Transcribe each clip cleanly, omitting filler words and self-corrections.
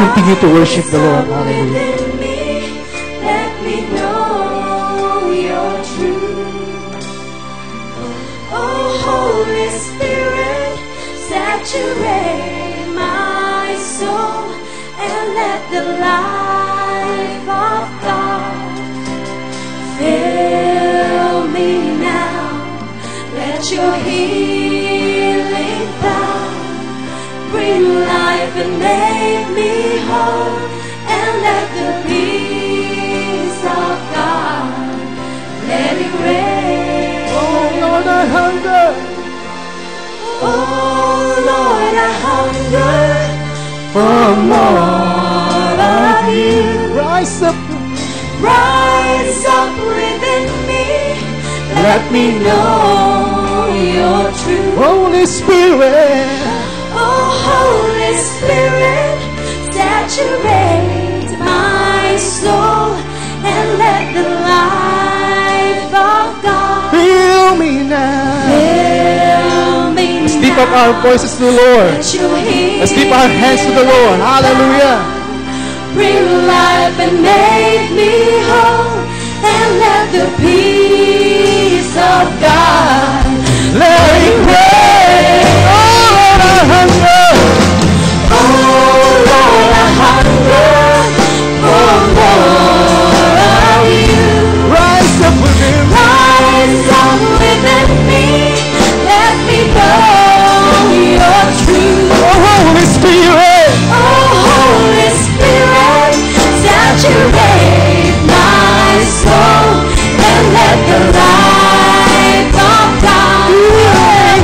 continue to worship the Lord. Hallelujah. Let me know your truth. Oh, Holy Spirit, saturate my soul and let the life of God fill me now. Let your healing power bring life and make me whole, and let the peace of God let it reign. Oh Lord, I hunger. Oh Lord, I hunger for more of you. Rise up. Rise up within me. Let me know your truth. Holy Spirit. Oh, Holy Spirit, saturate my soul and let the life of God Fill me now. fill me Let's lift now. up our voices to the Lord. Let your Let's lift our hands to the Lord. Hallelujah. bring life and make me whole, and let the peace of God Let it rain. Oh Lord, I hunger. Oh Lord, I hunger for more of you. Rise up within me. Rise up within me. Let me know your truth. Oh Holy Spirit. Oh Holy Spirit, saturate my soul and let the life of God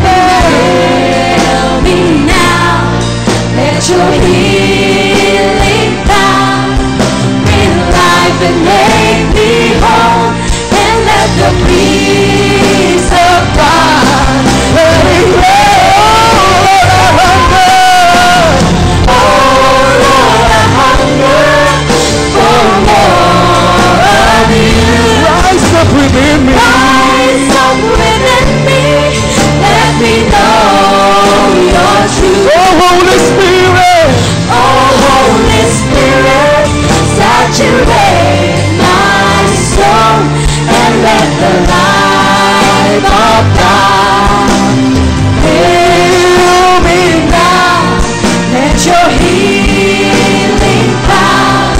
fill me now. Let your healing power bring life and make me whole, and let the peace of God let it reign. Oh Lord, I hunger for more of you. Rise up within me. Rise up within me. Let me know your truth. Oh Holy Spirit. Oh, Holy Spirit, saturate my soul and let the light of God fill me now. Let your healing power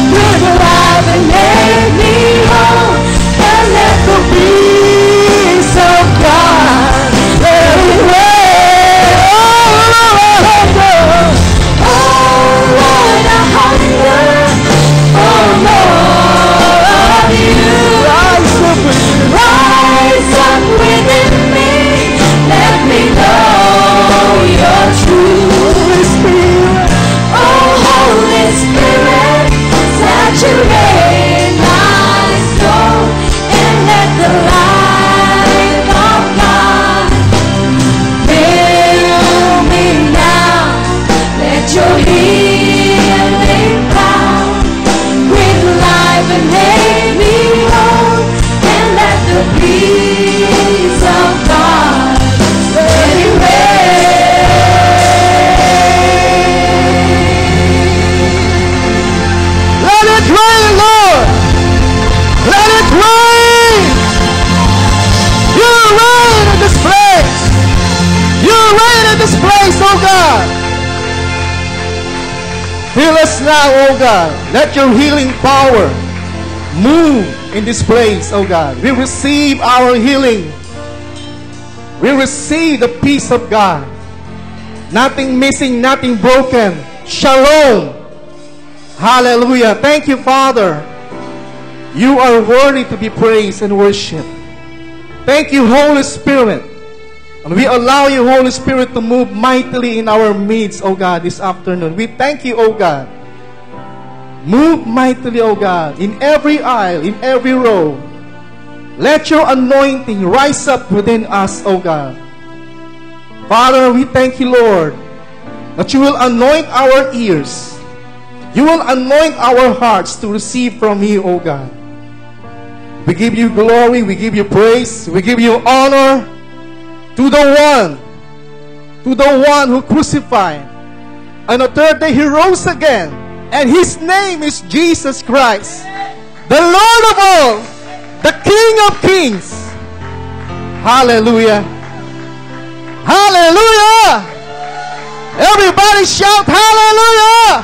bring life and make me whole, and let the peace of God let it reign. Oh Lord, I hunger for more of you. Rise up within me. Let me know your truth. Oh Holy Spirit, saturate my soul and let the light of God fill me now. Let your healing power bring life and make me whole, and let the peace of God let it reign. Let it rain, Lord. Let it rain. You reign in this place. You reign in this place, oh God. Heal us now, oh God. Let your healing power move in this place, oh God. We receive our healing. We receive the peace of God. Nothing missing, nothing broken. Shalom. Hallelujah. Thank you, Father. You are worthy to be praised and worshiped. Thank you, Holy Spirit. And we allow you, Holy Spirit, to move mightily in our midst, oh God, this afternoon. We thank you, oh God. Move mightily, oh God, in every aisle, in every row. Let your anointing rise up within us, oh God. Father, we thank you, Lord, that you will anoint our ears. You will anoint our hearts to receive from you, oh God. We give you glory, we give you praise, we give you honor to the one who crucified, On the third day, He rose again. And His name is Jesus Christ, the Lord of all, the King of kings. Hallelujah. Hallelujah. Everybody shout hallelujah.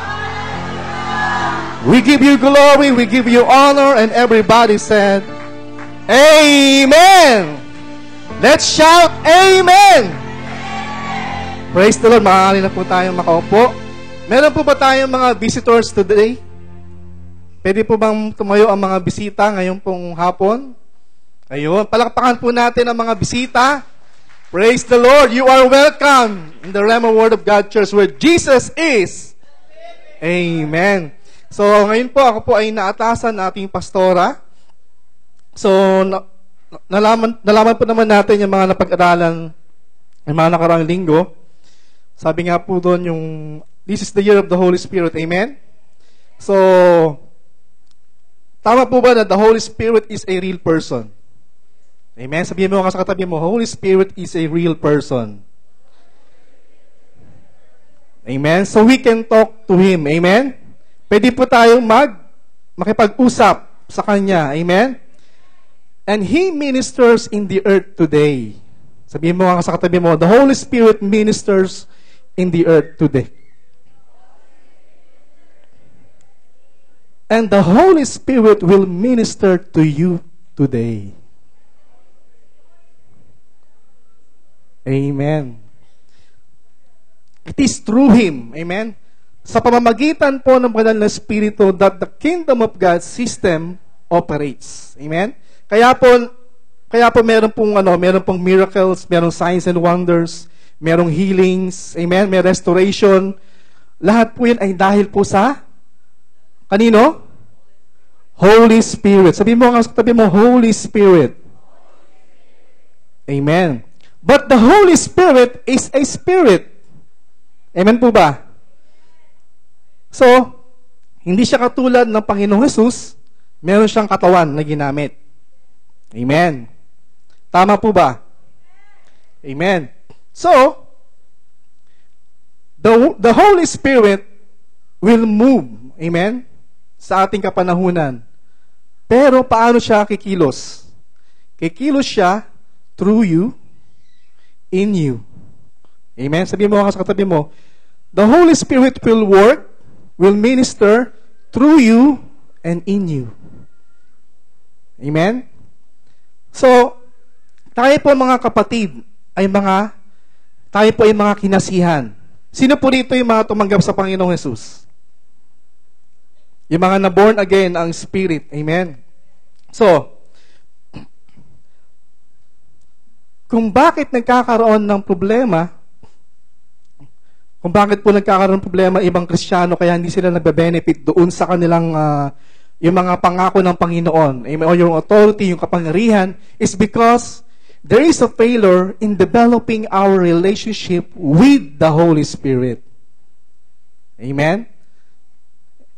We give you glory, we give you honor, and everybody said, Amen. Let's shout Amen. Praise the Lord. Maaari na po tayong makaupo. Meron po ba tayong mga visitors today? Pwede po bang tumayo ang mga bisita ngayon pong hapon? Ayun, palakpakan po natin ang mga bisita. Praise the Lord. You are welcome in the Rhema Word of God Church where Jesus is. Amen. So, ngayon po, ako po ay naatasan na ating pastora. So, nalaman po naman natin yung mga napag-aralan yung mga nakaraang linggo. Sabi nga po doon yung, this is the year of the Holy Spirit. Amen? So, tama po ba na the Holy Spirit is a real person? Amen? Sabihin mo nga sa katabi mo, Holy Spirit is a real person. Amen? So we can talk to Him. Amen? Pwede po tayong makipag-usap sa Kanya. Amen? And He ministers in the earth today. Sabihin mo nga sa katabi mo, the Holy Spirit ministers in the earth today. And the Holy Spirit will minister to you today. Amen. It is through Him. Amen. Sa pamamagitan po ng banal na Espiritu that the kingdom of God system operates. Amen. Kaya po meron pong miracles, merong signs and wonders, merong healings, amen, may restoration. Lahat po 'yan ay dahil po sa kanino? Holy Spirit. Sabihin mo nga sa tabi mo, Holy Spirit. Amen. But the Holy Spirit is a spirit. Amen po ba? So, hindi siya katulad ng Panginoong Jesus, meron siyang katawan na ginamit. Amen. Tama po ba? Amen. So, the Holy Spirit will move, amen, sa ating kapanahunan. Pero paano siya kikilos? Kikilos siya through you, in you. Amen? Sabihin mo nga sa katabi mo, the Holy Spirit will work, will minister through you and in you. Amen? So, tayo po mga kapatid, tayo po ay mga kinasihan. Sino po dito yung mga tumanggap sa Panginoong Jesus? Yung mga na-born again ang Spirit. Amen? So, kung bakit nagkakaroon ng problema, kung bakit po nagkakaroon ng problema ibang Kristiyano kaya hindi sila nagbe-benefit doon sa kanilang yung mga pangako ng Panginoon, o yung authority, yung kapangyarihan, is because there is a failure in developing our relationship with the Holy Spirit. Amen?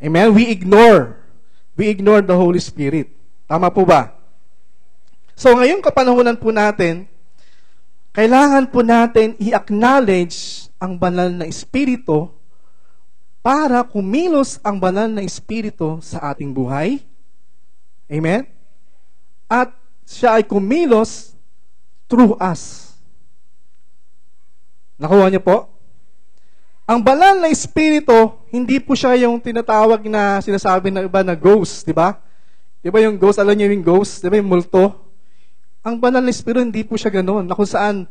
Amen? We ignore the Holy Spirit. Tama po ba? So, ngayong kapanahunan po natin, kailangan po natin i-acknowledge ang banal na Espiritu para kumilos ang banal na Espiritu sa ating buhay. Amen? At siya ay kumilos through us. Nakuha niyo po? Ang banal na Espiritu, hindi po siya yung tinatawag na sinasabi ng iba na ghost, di ba? Di ba yung ghost, alam niyo yung ghost? Di ba yung multo? Ang banal na Espiritu, hindi po siya ganoon. Na kung saan,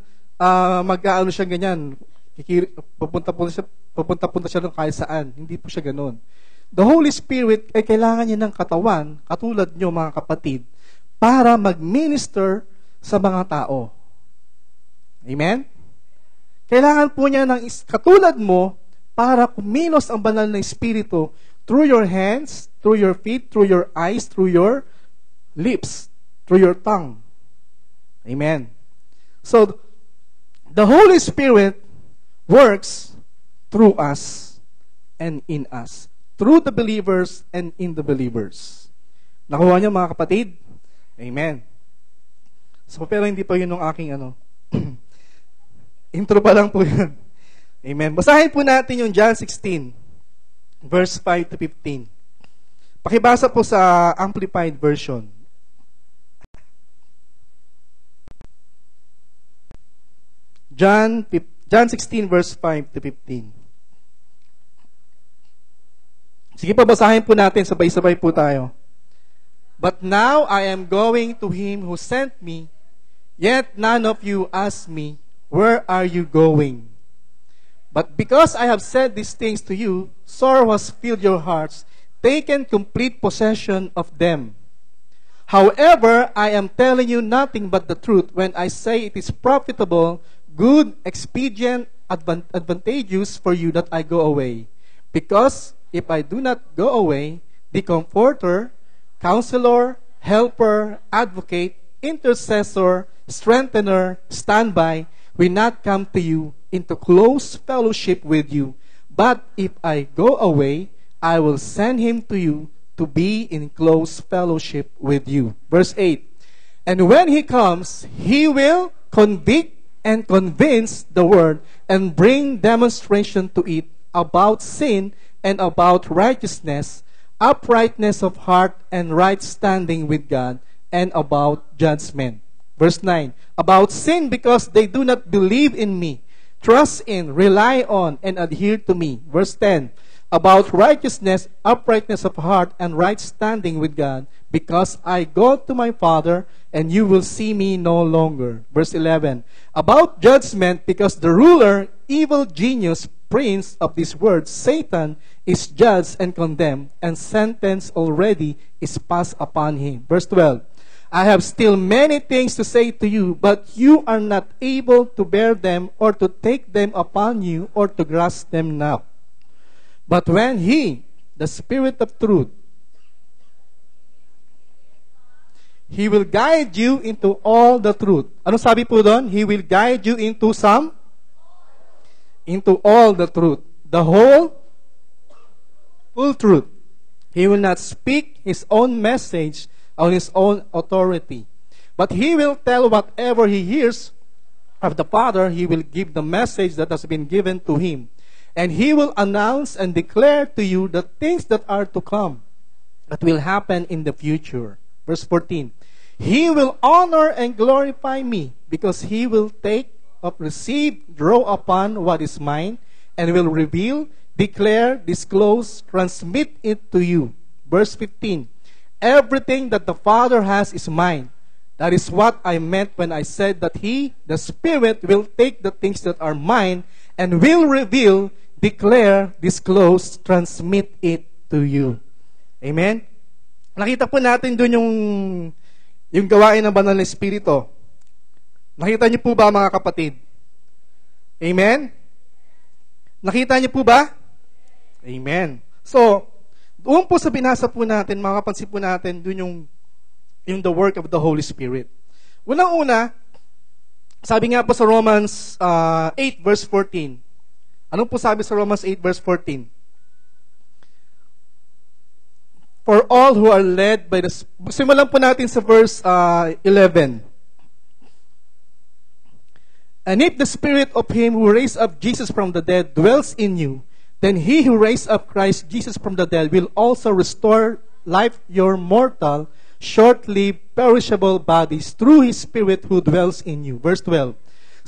mag-aano siya ganyan. Pupunta siya doon kahit saan. Hindi po siya ganoon. The Holy Spirit ay kailangan niya ng katawan, katulad niyo mga kapatid, para mag-minister sa mga tao. Amen? Kailangan po niya ng katulad mo para kumilos ang banal na Espiritu through your hands, through your feet, through your eyes, through your lips, through your tongue. Amen. So, the Holy Spirit works through us and in us. Through the believers and in the believers. Nakuha niyo mga kapatid? Amen. So, pero hindi pa yun yung aking intro pa lang po yun. Amen. Basahin po natin yung John 16, verse 5 to 15. Pakibasa po sa Amplified Version. John 16, verse 5 to 15. Sige pa, basahin po natin. Sabay-sabay po tayo. But now I am going to him who sent me, yet none of you ask me, where are you going? But because I have said these things to you, sorrow has filled your hearts, taken complete possession of them. However, I am telling you nothing but the truth when I say it is profitable, good, expedient, advantageous for you that I go away. Because if I do not go away, the Comforter, Counselor, Helper, Advocate, Intercessor, Strengthener, Standby, will not come to you into close fellowship with you. But if I go away, I will send him to you to be in close fellowship with you. Verse 8. And when he comes, he will convict and convince the world and bring demonstration to it about sin and about righteousness, uprightness of heart and right standing with God, and about judgment. Verse 9. About sin, because they do not believe in me, trust in, rely on, and adhere to me. Verse 10. About righteousness, uprightness of heart, and right standing with God, because I go to my Father, and you will see me no longer. Verse 11. About judgment, because the ruler, evil genius, prince of this world, Satan, is judged and condemned, and sentence already is passed upon him. Verse 12. I have still many things to say to you, but you are not able to bear them or to take them upon you or to grasp them now. But when he, the Spirit of truth, he will guide you into all the truth. Ano sabi po doon? He will guide you into all the truth. The whole, full truth. He will not speak his own message on his own authority, but he will tell whatever he hears of the Father. He will give the message that has been given to him, and he will announce and declare to you the things that are to come, that will happen in the future. Verse 14. He will honor and glorify me, because he will take up, receive, draw upon what is mine, and will reveal, declare, disclose, transmit it to you. Verse 15. Everything that the Father has is mine. That is what I meant when I said that he, the Spirit, will take the things that are mine and will reveal, declare, disclose, transmit it to you. Amen? Nakita po natin doon yung gawain ng Banal na Espiritu. Nakita niyo po ba, mga kapatid? Amen? Nakita niyo po ba? Amen. So, doon po sa binasa po natin, makapansin po natin, doon yung the work of the Holy Spirit. Unang-una, sabi nga po sa Romans 8 verse 14. Anong po sabi sa Romans 8 verse 14? For all who are led by the... Simulan po natin sa verse 11. And if the Spirit of him who raised up Jesus from the dead dwells in you, then he who raised up Christ Jesus from the dead will also restore life your mortal, short-lived, perishable bodies through his Spirit who dwells in you. Verse 12.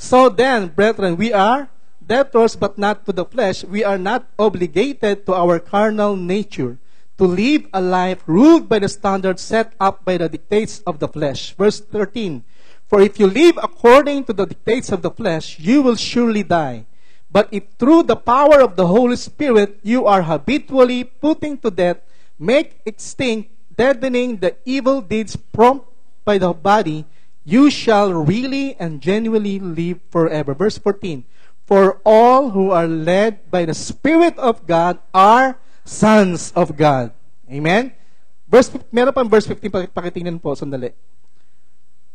So then, brethren, we are debtors but not to the flesh. We are not obligated to our carnal nature to live a life ruled by the standards set up by the dictates of the flesh. Verse 13. For if you live according to the dictates of the flesh, you will surely die. But if through the power of the Holy Spirit you are habitually putting to death, make extinct, deadening the evil deeds prompt by the body, you shall really and genuinely live forever. Verse 14. For all who are led by the Spirit of God are sons of God. Amen? Meron pang verse 15, pakitingnan po, sandali.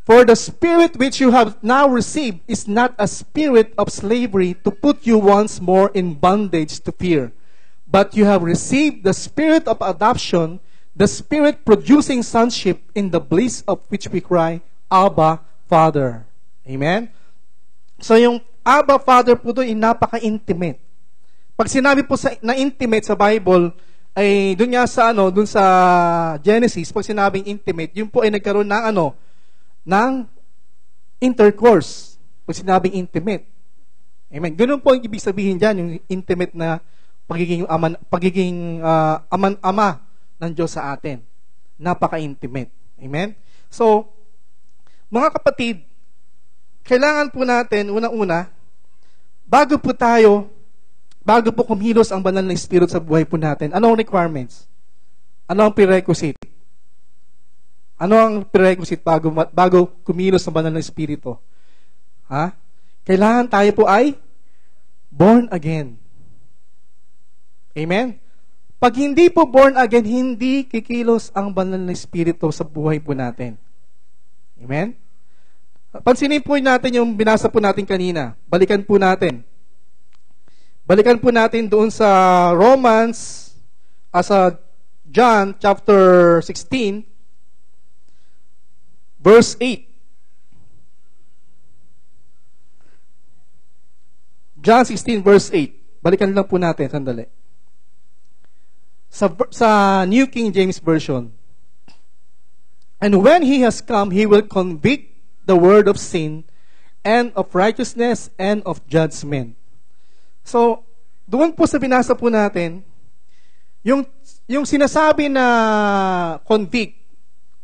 For the Spirit which you have now received is not a spirit of slavery to put you once more in bondage to fear, but you have received the Spirit of adoption, the Spirit producing sonship, in the bliss of which we cry, Abba, Father. Amen? So yung Abba Father po doon, napaka-intimate. Pag sinabi po na intimate sa Bible, ay doon nga sa doon sa Genesis, pag sinabing intimate, yun po ay nagkaroon ng ng intercourse. Pag sinabing intimate. Amen. Ganun po ang ibig sabihin diyan, yung intimate na pagiging ama ng Diyos sa atin. Napaka-intimate. Amen. So, mga kapatid, kailangan po natin unang-una, bago po kumilos ang banal na Espiritu sa buhay po natin, ano ang requirements? Ano ang prerequisite? Ano ang prerequisite bago kumilos ang banal na Espiritu? Kailangan tayo po ay born again. Amen? Pag hindi po born again, hindi kikilos ang banal na Espiritu sa buhay po natin. Amen? Pansinin po natin yung binasa po natin kanina. Balikan po natin doon sa Romans, sa John chapter 16, verse 8. John 16, verse 8. Balikan lang po natin, sandali. Sa New King James Version. And when He has come, He will convict the world of sin, and of righteousness, and of judgment. So, doon po sa binasa po natin, yung sinasabi na convict,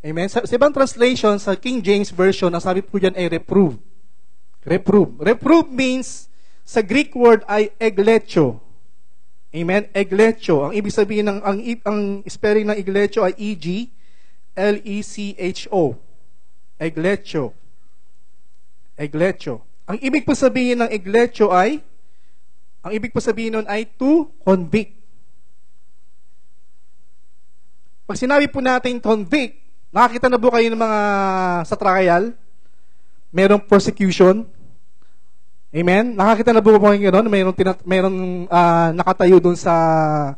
amen? Sa ibang translation, sa King James Version, ang sabi po dyan ay reprove. Reprove means, sa Greek word ay eglecho. Amen? Eglecho. Ang ibig sabihin, ang spelling ng eglecho ay E-G-L-E-C-H-O. Eglecho. Ang ibig po sabihin ng eglecho ay, ang ibig po sabihin nun ay to convict. Pag sinabi po natin convict, nakakita na po kayo ng mga sa trial, merong prosecution. Amen? Nakakita na po kayo gano'n, merong nakatayo dun sa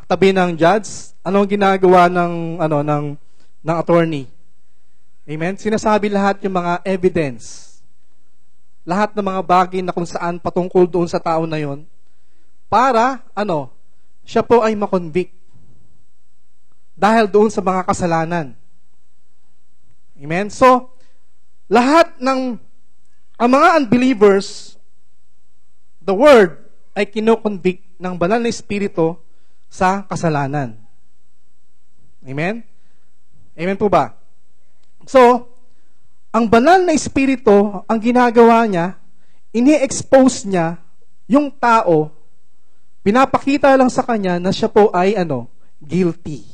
tabi ng judge. Anong ginagawa ng attorney? Amen? Sinasabi lahat yung mga evidence. Lahat ng mga bagay na kung saan patungkol doon sa tao na yon para, siya po ay makonvict. Dahil doon sa mga kasalanan. Amen? So, lahat ng ang mga unbelievers, the Word ay kinoconvict ng banal na Espiritu sa kasalanan. Amen? Amen po ba? So, ang banal na Espiritu, ang ginagawa niya, ini-expose niya yung tao, pinapakita lang sa kanya na siya po ay guilty.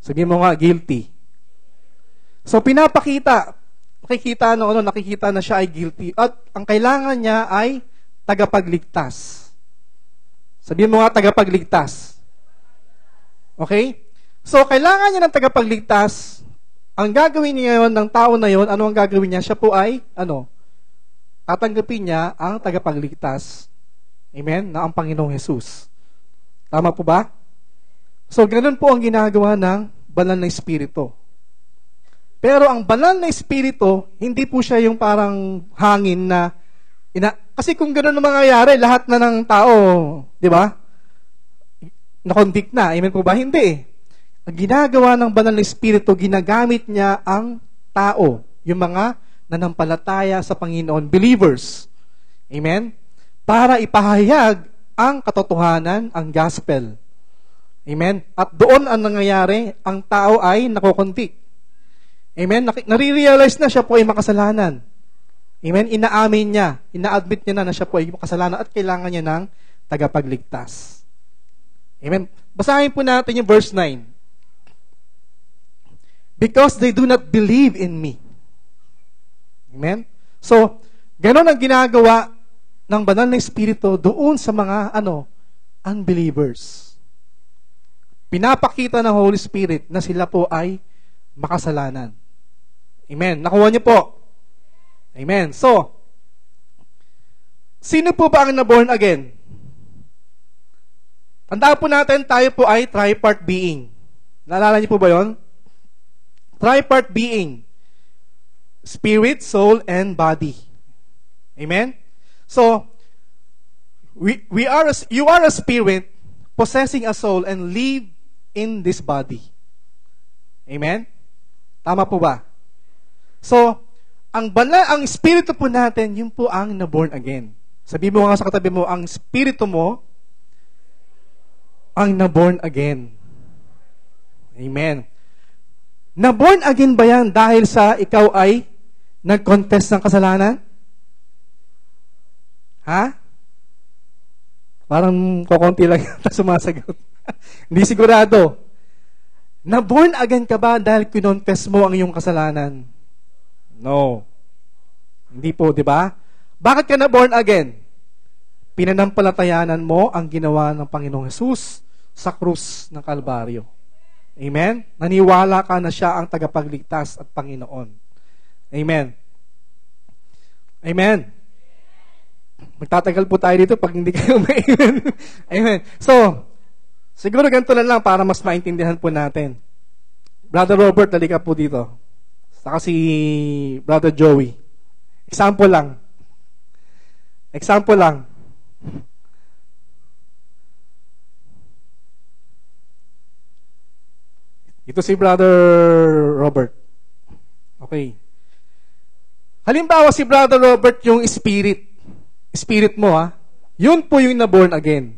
Sabihin mo nga, guilty. So, nakikita na siya ay guilty. At ang kailangan niya ay tagapagligtas. Sabihin mo nga, tagapagligtas. Okay? So, kailangan niya ng tagapagligtas. Ang gagawin niya ngayon ng tao na yon, ano ang gagawin niya? Siya po ay, tatanggapin niya ang tagapagligtas. Amen? Na ang Panginoong Jesus. Tama po ba? So, ganun po ang ginagawa ng banal na Espiritu. Pero ang banal na Espiritu, hindi po siya yung parang hangin na, kasi kung ganun ang mangyayari, lahat na ng tao, di ba? Na-convict na. Amen po ba? Hindi. Ang ginagawa ng banal na Espiritu, ginagamit niya ang tao, yung mga nanampalataya sa Panginoon, believers. Amen? Para ipahayag ang katotohanan, ang gospel. Amen? At doon ang nangyayari, ang tao ay nakokonvict. Amen? Nare-realize na siya po ay makasalanan. Amen? Inaamin niya, ina-admit niya na siya po ay makasalanan at kailangan niya ng tagapagligtas. Amen? Basahin po natin yung verse 9. Because they do not believe in me. Amen? So, ganun ang ginagawa ng banal na Espiritu doon sa mga, unbelievers. Pinapakita ng Holy Spirit na sila po ay makasalanan. Amen? Nakuha niyo po? Amen? So, sino po ba ang na-born again? Tandaan po natin, tayo po ay tripart being. Naalala niyo po ba yon? Tripart being. Spirit, soul, and body. Amen? So, you are a spirit possessing a soul and live in this body. Amen? Tama po ba? So, ang espiritu po natin, yun po ang na-born again. Sabi mo nga sa katabi mo, ang espiritu mo, ang na-born again. Amen. Na-born again ba yan dahil sa ikaw ay nag-confess ng kasalanan? Ha? Parang kukunti lang yata sumasagot. Hindi sigurado. Na-born again ka ba dahil kinonfess mo ang iyong kasalanan? No. Hindi po, di ba? Bakit ka na-born again? Pinanampalatayanan mo ang ginawa ng Panginoong Hesus sa krus ng Kalbaryo. Amen? Naniwala ka na siya ang tagapagligtas at Panginoon. Amen. Amen. Magtatagal po tayo dito pag hindi kayo ma-amen. Amen. So, siguro ganito lang para mas maintindihan po natin. Brother Robert, halika po dito. Saka si Brother Joey. Example lang. Example lang. Ito si Brother Robert. Okay. Halimbawa si Brother Robert yung spirit. Spirit mo Yun po yung na-born again.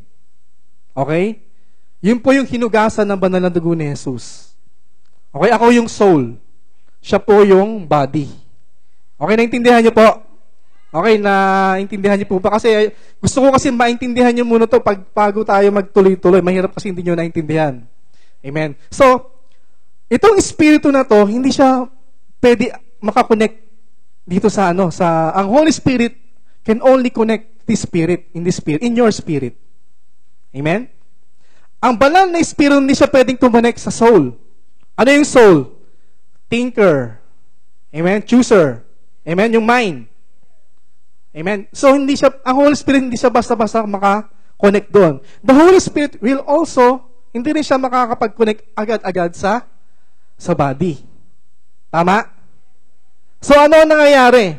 Okay? Yun po yung hinugasan ng banal na dugo ni Jesus. Okay? Ako yung soul. Siya po yung body. Okay, naintindihan niyo po? Okay, naintindihan niyo po ba? Kasi gusto ko kasi maintindihan niyo muna to bago tayo magtuloy-tuloy. Mahirap kasi hindi niyo naintindihan. Amen. So, itong espiritu na to, hindi siya pwede makakonect dito sa ang Holy Spirit can only connect this spirit, in your spirit. Amen? Ang banal na espiritu hindi siya pwedeng kumonect sa soul. Ano yung soul? Thinker. Amen? Chooser. Amen? Yung mind. Amen? So, ang Holy Spirit hindi siya basta-basta maka-connect doon. The Holy Spirit will also, hindi rin siya makakapag-connect agad-agad sa body. Tama? So, ano ang nangyayari?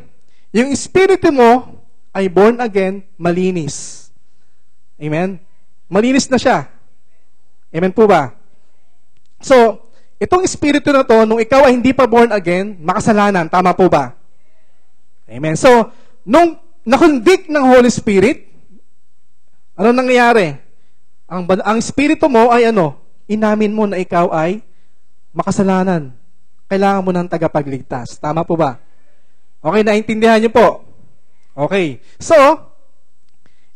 Yung espiritu mo ay born again, malinis. Amen? Malinis na siya. Amen po ba? So, itong espiritu na to, nung ikaw ay hindi pa born again, makasalanan. Tama po ba? Amen. So, nung na-convict ng Holy Spirit, ano nangyayari? Ang espiritu mo ay inamin mo na ikaw ay makasalanan. Kailangan mo ng tagapagligtas. Tama po ba? Okay, naintindihan niyo po? Okay. So,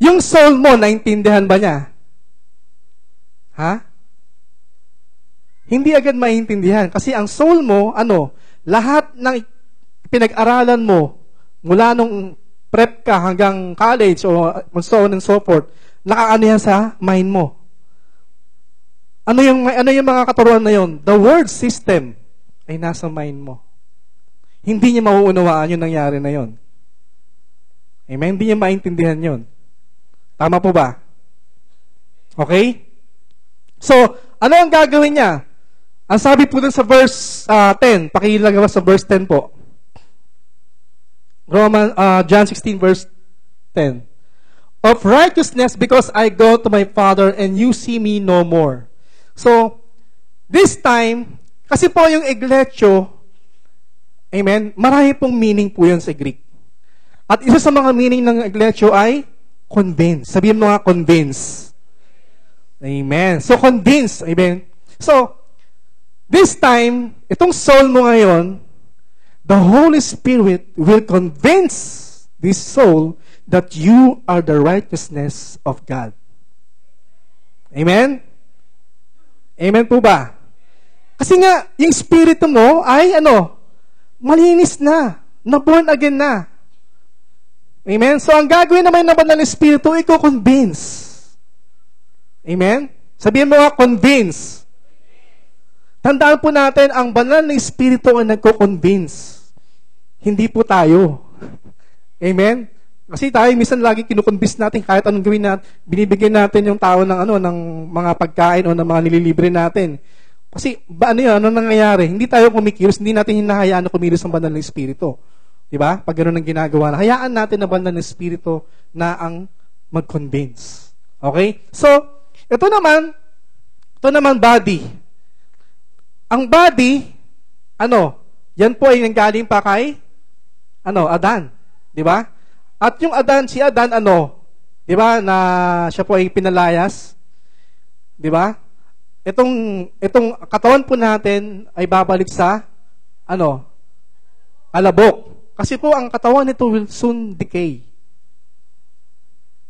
yung soul mo, naintindihan ba niya? Ha? Hindi agad maintindihan. Kasi ang soul mo, lahat ng pinag-aralan mo, mula nung prep ka hanggang college o so on and so forth, nakaano yan sa mind mo. Ano yung mga katuruan na yon? The word system ay nasa mind mo. Hindi niya mauunawaan yung nangyari na yon. Amen? Hindi niya maintindihan yon. Tama po ba? Okay? So, ano ang gagawin niya? Ang sabi po dun sa verse 10, pakilagay sa verse 10 po. John 16 verse 10. Of righteousness because I go to my Father and you see me no more. So, this time, kasi po yung iglesia, amen, marami pong meaning po yun sa Greek. At isa sa mga meaning ng iglesia ay convince. Sabihin mo nga, convince. Amen. So, convince. Amen. So, this time, itong soul mo ngayon, the Holy Spirit will convince this soul that you are the righteousness of God. Amen? Amen po ba? Kasi nga, yung spirito mo ay malinis na. Na-born again na. Amen? So, ang gagawin naman ng banal na espiritu, i-convince. Amen? Sabihin mo nga, convince. Tandaan po natin, ang banal na espiritu ang nagko-convince. Hindi po tayo. Amen? Kasi tayo minsan lagi kinukonvince natin kahit anong gawin natin, binibigyan natin yung tao ng mga pagkain o ng mga nililibre natin. Kasi ano nangyayari? Hindi tayo kumikilos, hindi natin hinahayaan na kumilos ang banal na espiritu. Diba? Pag gano'n ang ginagawa na, hayaan natin na banal ng Espiritu na ang mag-convince. Okay? So, ito naman body. Ang body, yan po ay nanggaling pa kay, Adan. Diba? At yung si Adan, diba, na siya po ay pinalayas. Diba? Itong katawan po natin ay babalik sa, alabok. Kasi po, ang katawan nito will soon decay.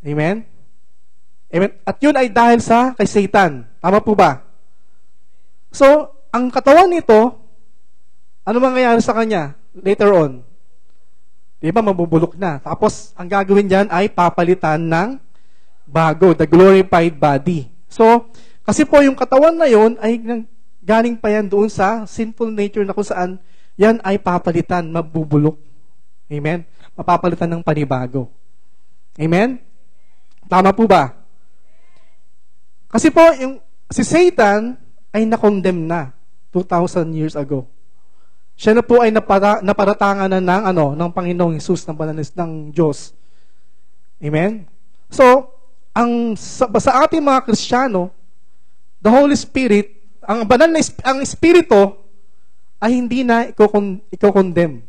Amen? Amen? At yun ay dahil kay Satan. Tama po ba? So, ang katawan nito, ano mangyayari sa kanya later on? Diba, mabubulok na. Tapos, ang gagawin dyan ay papalitan ng bago, the glorified body. So, kasi po yung katawan na yun ay galing pa yan doon sa sinful nature na kung saan yan ay papalitan, mabubulok. Amen? Mapapalitan ng panibago. Amen? Tama po ba? Kasi po, si Satan ay na-condemn na 2,000 years ago. Siya na po ay naparatangan na ng Panginoong Hesus, ng Diyos. Amen? So, sa ating mga Kristiyano, the Holy Spirit, ang Espiritu ay hindi na iko-condemn.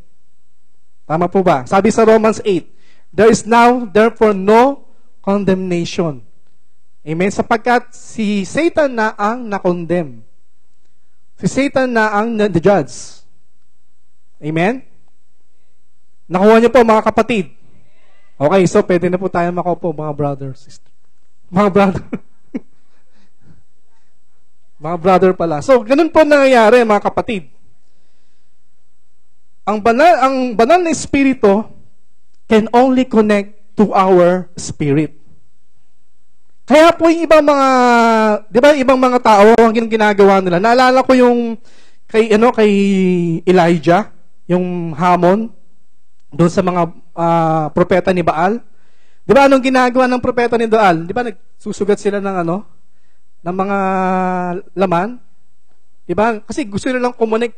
Tama po ba? Sabi sa Romans 8, there is now, therefore, no condemnation. Amen? Sapagkat si Satan na ang na-condemn. Si Satan na ang na-judge. Amen? Nakuha niyo po, mga kapatid. Okay, so pwede na po tayo makaupo, mga brothers, sister. Mga brother. Mga brother pala. So, ganun po nangyayari, mga kapatid. Ang banal na Espiritu can only connect to our spirit. Kaya po yung ibang mga, di ba, ibang mga tao, ang ginagawa nila. Naalala ko yung kay Elijah, yung hamon, doon sa mga propeta ni Baal. Di ba, anong ginagawa ng propeta ni Baal? Di ba, nagsusugat sila ng ng mga laman? Di ba? Kasi gusto nilang kumonek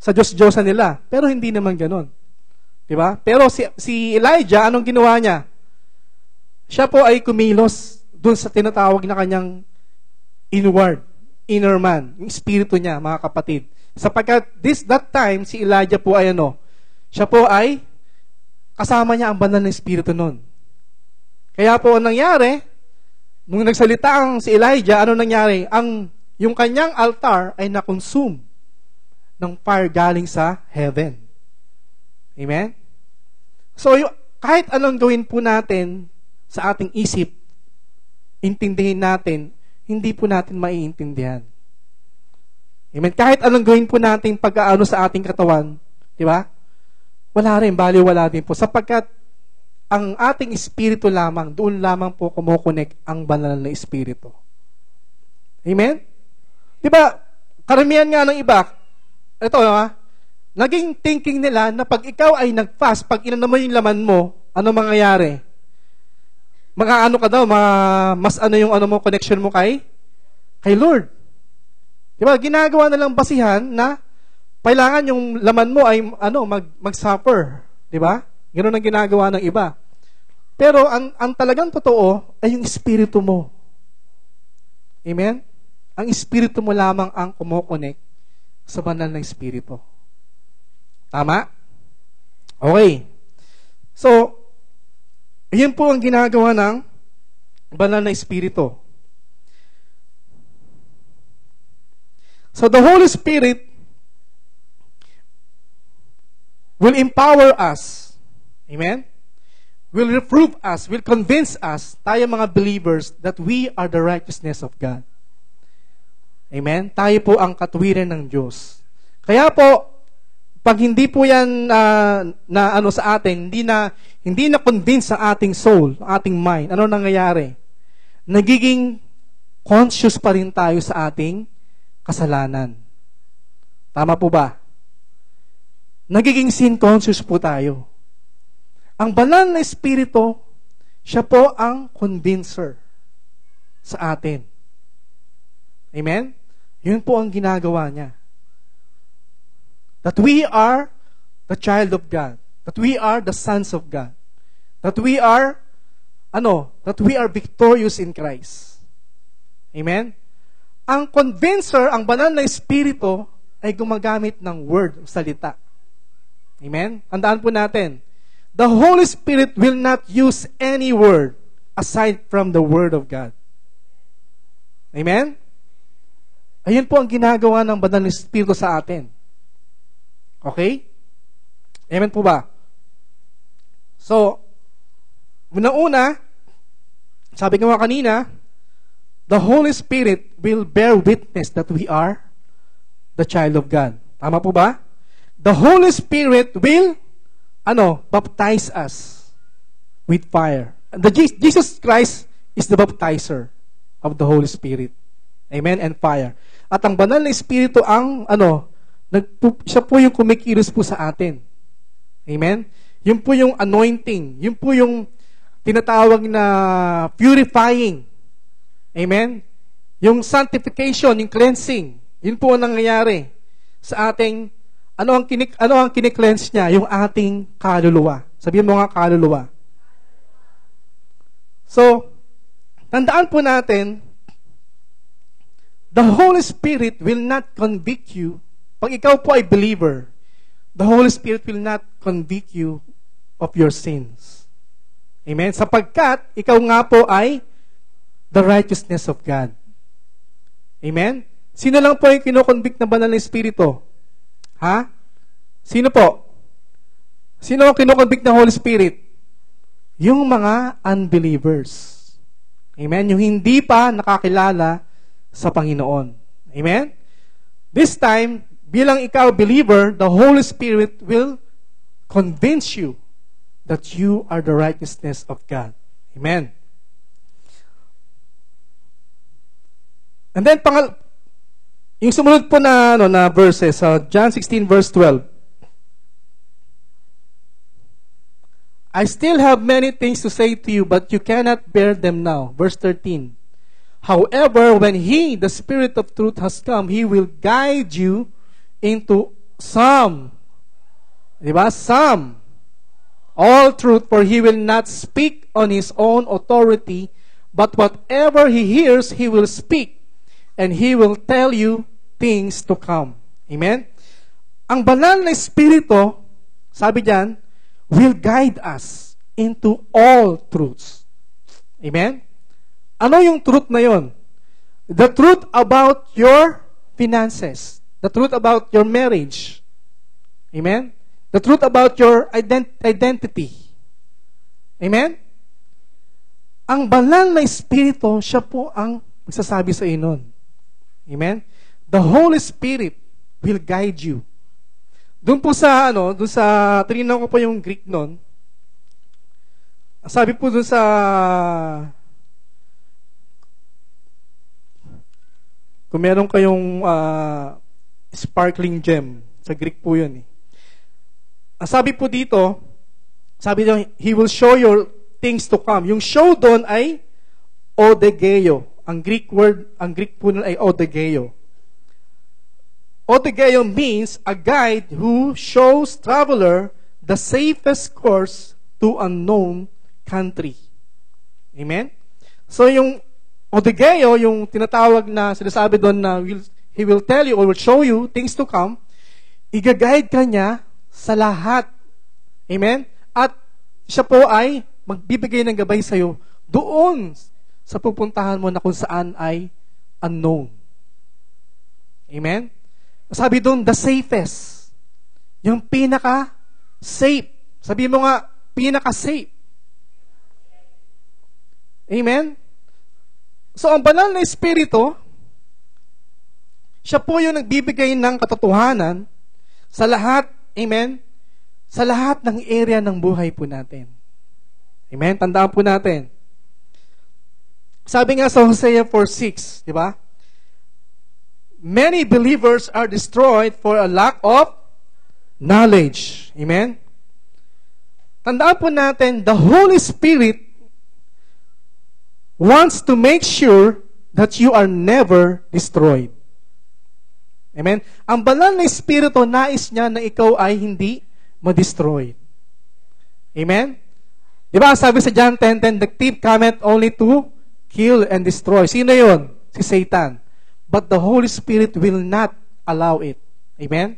sa Diyos-Diyosan nila. Pero hindi naman ganon. Diba? Pero si Elijah, anong ginawa niya? Siya po ay kumilos dun sa tinatawag na kanyang inner man, yung espiritu niya, mga kapatid. Sapagkat that time, si Elijah po ay siya po ay kasama niya ang banal na espiritu nun. Kaya po ang nangyari, nung nagsalita si Elijah, ano nangyari? Yung kanyang altar ay na-consume ng fire galing sa heaven. Amen? So, kahit anong gawin po natin sa ating isip, intindihin natin, hindi po natin maiintindihan. Amen? Kahit anong gawin po natin pag-aano sa ating katawan, di ba? Wala rin, baliwala din po. Sapagkat ang ating espiritu lamang, doon lamang po kumukonek ang banal na espiritu. Amen? Di ba, karamihan nga ng iba, ito naging thinking nila na pag ikaw ay nag-fast, pag inano mo yung laman mo, ano mangyayari? Mga ka daw, mas yung connection mo kay Lord. Diba? Ginagawa na lang basihan na kailangan yung laman mo ay mag-suffer. Diba? Ganoon ang ginagawa ng iba. Pero ang talagang totoo ay yung espiritu mo. Amen? Ang espiritu mo lamang ang kumokonek sa banal na espiritu. Tama? Okay. So, yun po ang ginagawa ng banal na espiritu. So, the Holy Spirit will empower us. Amen? Will reprove us, will convince us, tayo mga believers, that we are the righteousness of God. Amen? Tayo po ang katuwiran ng Diyos. Kaya po, pag hindi po yan sa atin, hindi na convince ang ating soul, ang ating mind, ano nangyayari? Nagiging conscious pa rin tayo sa ating kasalanan. Tama po ba? Nagiging sin conscious po tayo. Ang banal na espiritu, siya po ang convincer sa atin. Amen? Yun po ang ginagawa niya. That we are the child of God. That we are the sons of God. That we are, that we are victorious in Christ. Amen? Ang convincer, ang banal na espiritu, ay gumagamit ng word, salita. Amen? Tandaan po natin, the Holy Spirit will not use any word aside from the Word of God. Amen? Ayun po ang ginagawa ng banal na espiritu sa atin. Okay? Amen po ba? So, una-una, sabi ko nga kanina, the Holy Spirit will bear witness that we are the child of God. Tama po ba? The Holy Spirit will, baptize us with fire. Jesus Christ is the baptizer of the Holy Spirit. Amen? And fire. At ang banal na espiritu ang, siya po yung kumikilos po sa atin. Amen? Yun po yung anointing. Yun po yung tinatawag na purifying. Amen? Yung sanctification, yung cleansing. Yun po ang nangyayari sa ating, ano ang kini-cleanse niya? Yung ating kaluluwa. Sabihin mo nga kaluluwa. So, tandaan po natin, the Holy Spirit will not convict you. Pag ikaw po ay believer, the Holy Spirit will not convict you of your sins. Amen? Sapagkat, ikaw nga po ay the righteousness of God. Amen? Sino lang po yung kinoconvict na banal na espiritu? Ha? Sino po? Sino ang kinoconvict ng Holy Spirit? Yung mga unbelievers. Amen? Yung hindi pa nakakilala sa Panginoon. Amen? This time, bilang ikaw believer, the Holy Spirit will convince you that you are the righteousness of God. Amen? And then, yung sumunod po na verses, John 16 verse 12. I still have many things to say to you, but you cannot bear them now. Verse 13. However, when He, the Spirit of truth, has come, He will guide you into some. Diba? Some. All truth, for He will not speak on His own authority, but whatever He hears, He will speak, and He will tell you things to come. Amen? Ang banal na Espiritu, sabi diyan, will guide us into all truths. Amen? Ano yung truth na yon? The truth about your finances. The truth about your marriage. Amen? The truth about your identity. Amen? Ang banal na Espiritu, siya po ang magsasabi sa inyo. Amen? The Holy Spirit will guide you. Doon po sa, tinignan ko po yung Greek nun. Sabi po doon sa, kung meron kayong sparkling gem, sa Greek po yun eh. Sabi po dito, sabi doon, He will show you things to come. Yung show doon ay odegeo. Ang Greek po nun ay odegeo. Odegeo means a guide who shows traveler the safest course to unknown country. Amen? So yung odegeo, yung tinatawag na sinasabi doon na He will tell you or will show you things to come, i-guide ka niya sa lahat. Amen? At siya po ay magbibigay ng gabay sa iyo doon sa pupuntahan mo na kung saan ay unknown. Amen? Sabi doon, the safest. Yung pinaka-safe. Sabi mo nga, pinaka-safe. Amen? So, ang banal na Espiritu, siya po yung nagbibigay ng katotohanan sa lahat, amen, sa lahat ng area ng buhay po natin. Amen? Tandaan po natin. Sabi nga sa Hosea 4:6, di ba? Many believers are destroyed for a lack of knowledge. Amen? Tandaan po natin, the Holy Spirit wants to make sure that you are never destroyed. Amen? Ang banal na Espiritu, nais niya na ikaw ay hindi ma-destroy. Amen? Di ba, sabi sa John 10:10, the thief cometh only to kill and destroy. Sino yun? Si Satan. But the Holy Spirit will not allow it. Amen?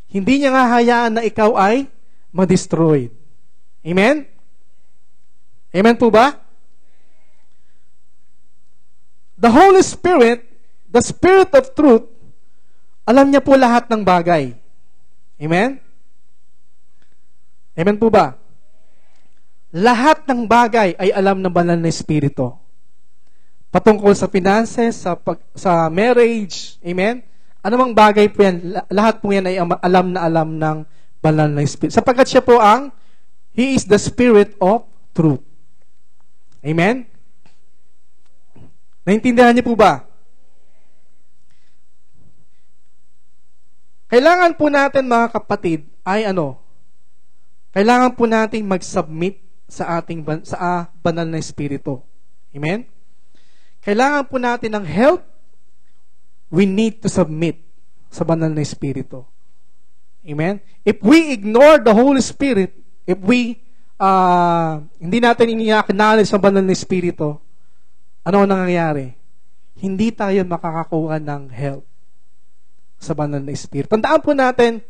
Hindi niya nga hayaan na ikaw ay ma-destroy. Amen? Amen po ba? The Holy Spirit, the Spirit of truth, alam niya po lahat ng bagay. Amen? Amen po ba? Lahat ng bagay ay alam ng banal na Espiritu. Patungkol sa finances, sa marriage, amen? Anumang bagay po yan, lahat po yan ay alam ng banal na Espiritu. Sapagkat siya po He is the Spirit of truth. Amen? Naintindihan niyo po ba? Kailangan po natin, mga kapatid, ay kailangan po natin mag-submit sa banal na Espiritu. Amen? Kailangan po natin ng help. We need to submit sa banal na Espiritu. Amen? If we ignore the Holy Spirit, if we hindi natin ini-acknowledge sa banal na Espiritu, ano nangyayari? Hindi tayo makakakuha ng help sa banal na Espiritu. Tandaan po natin,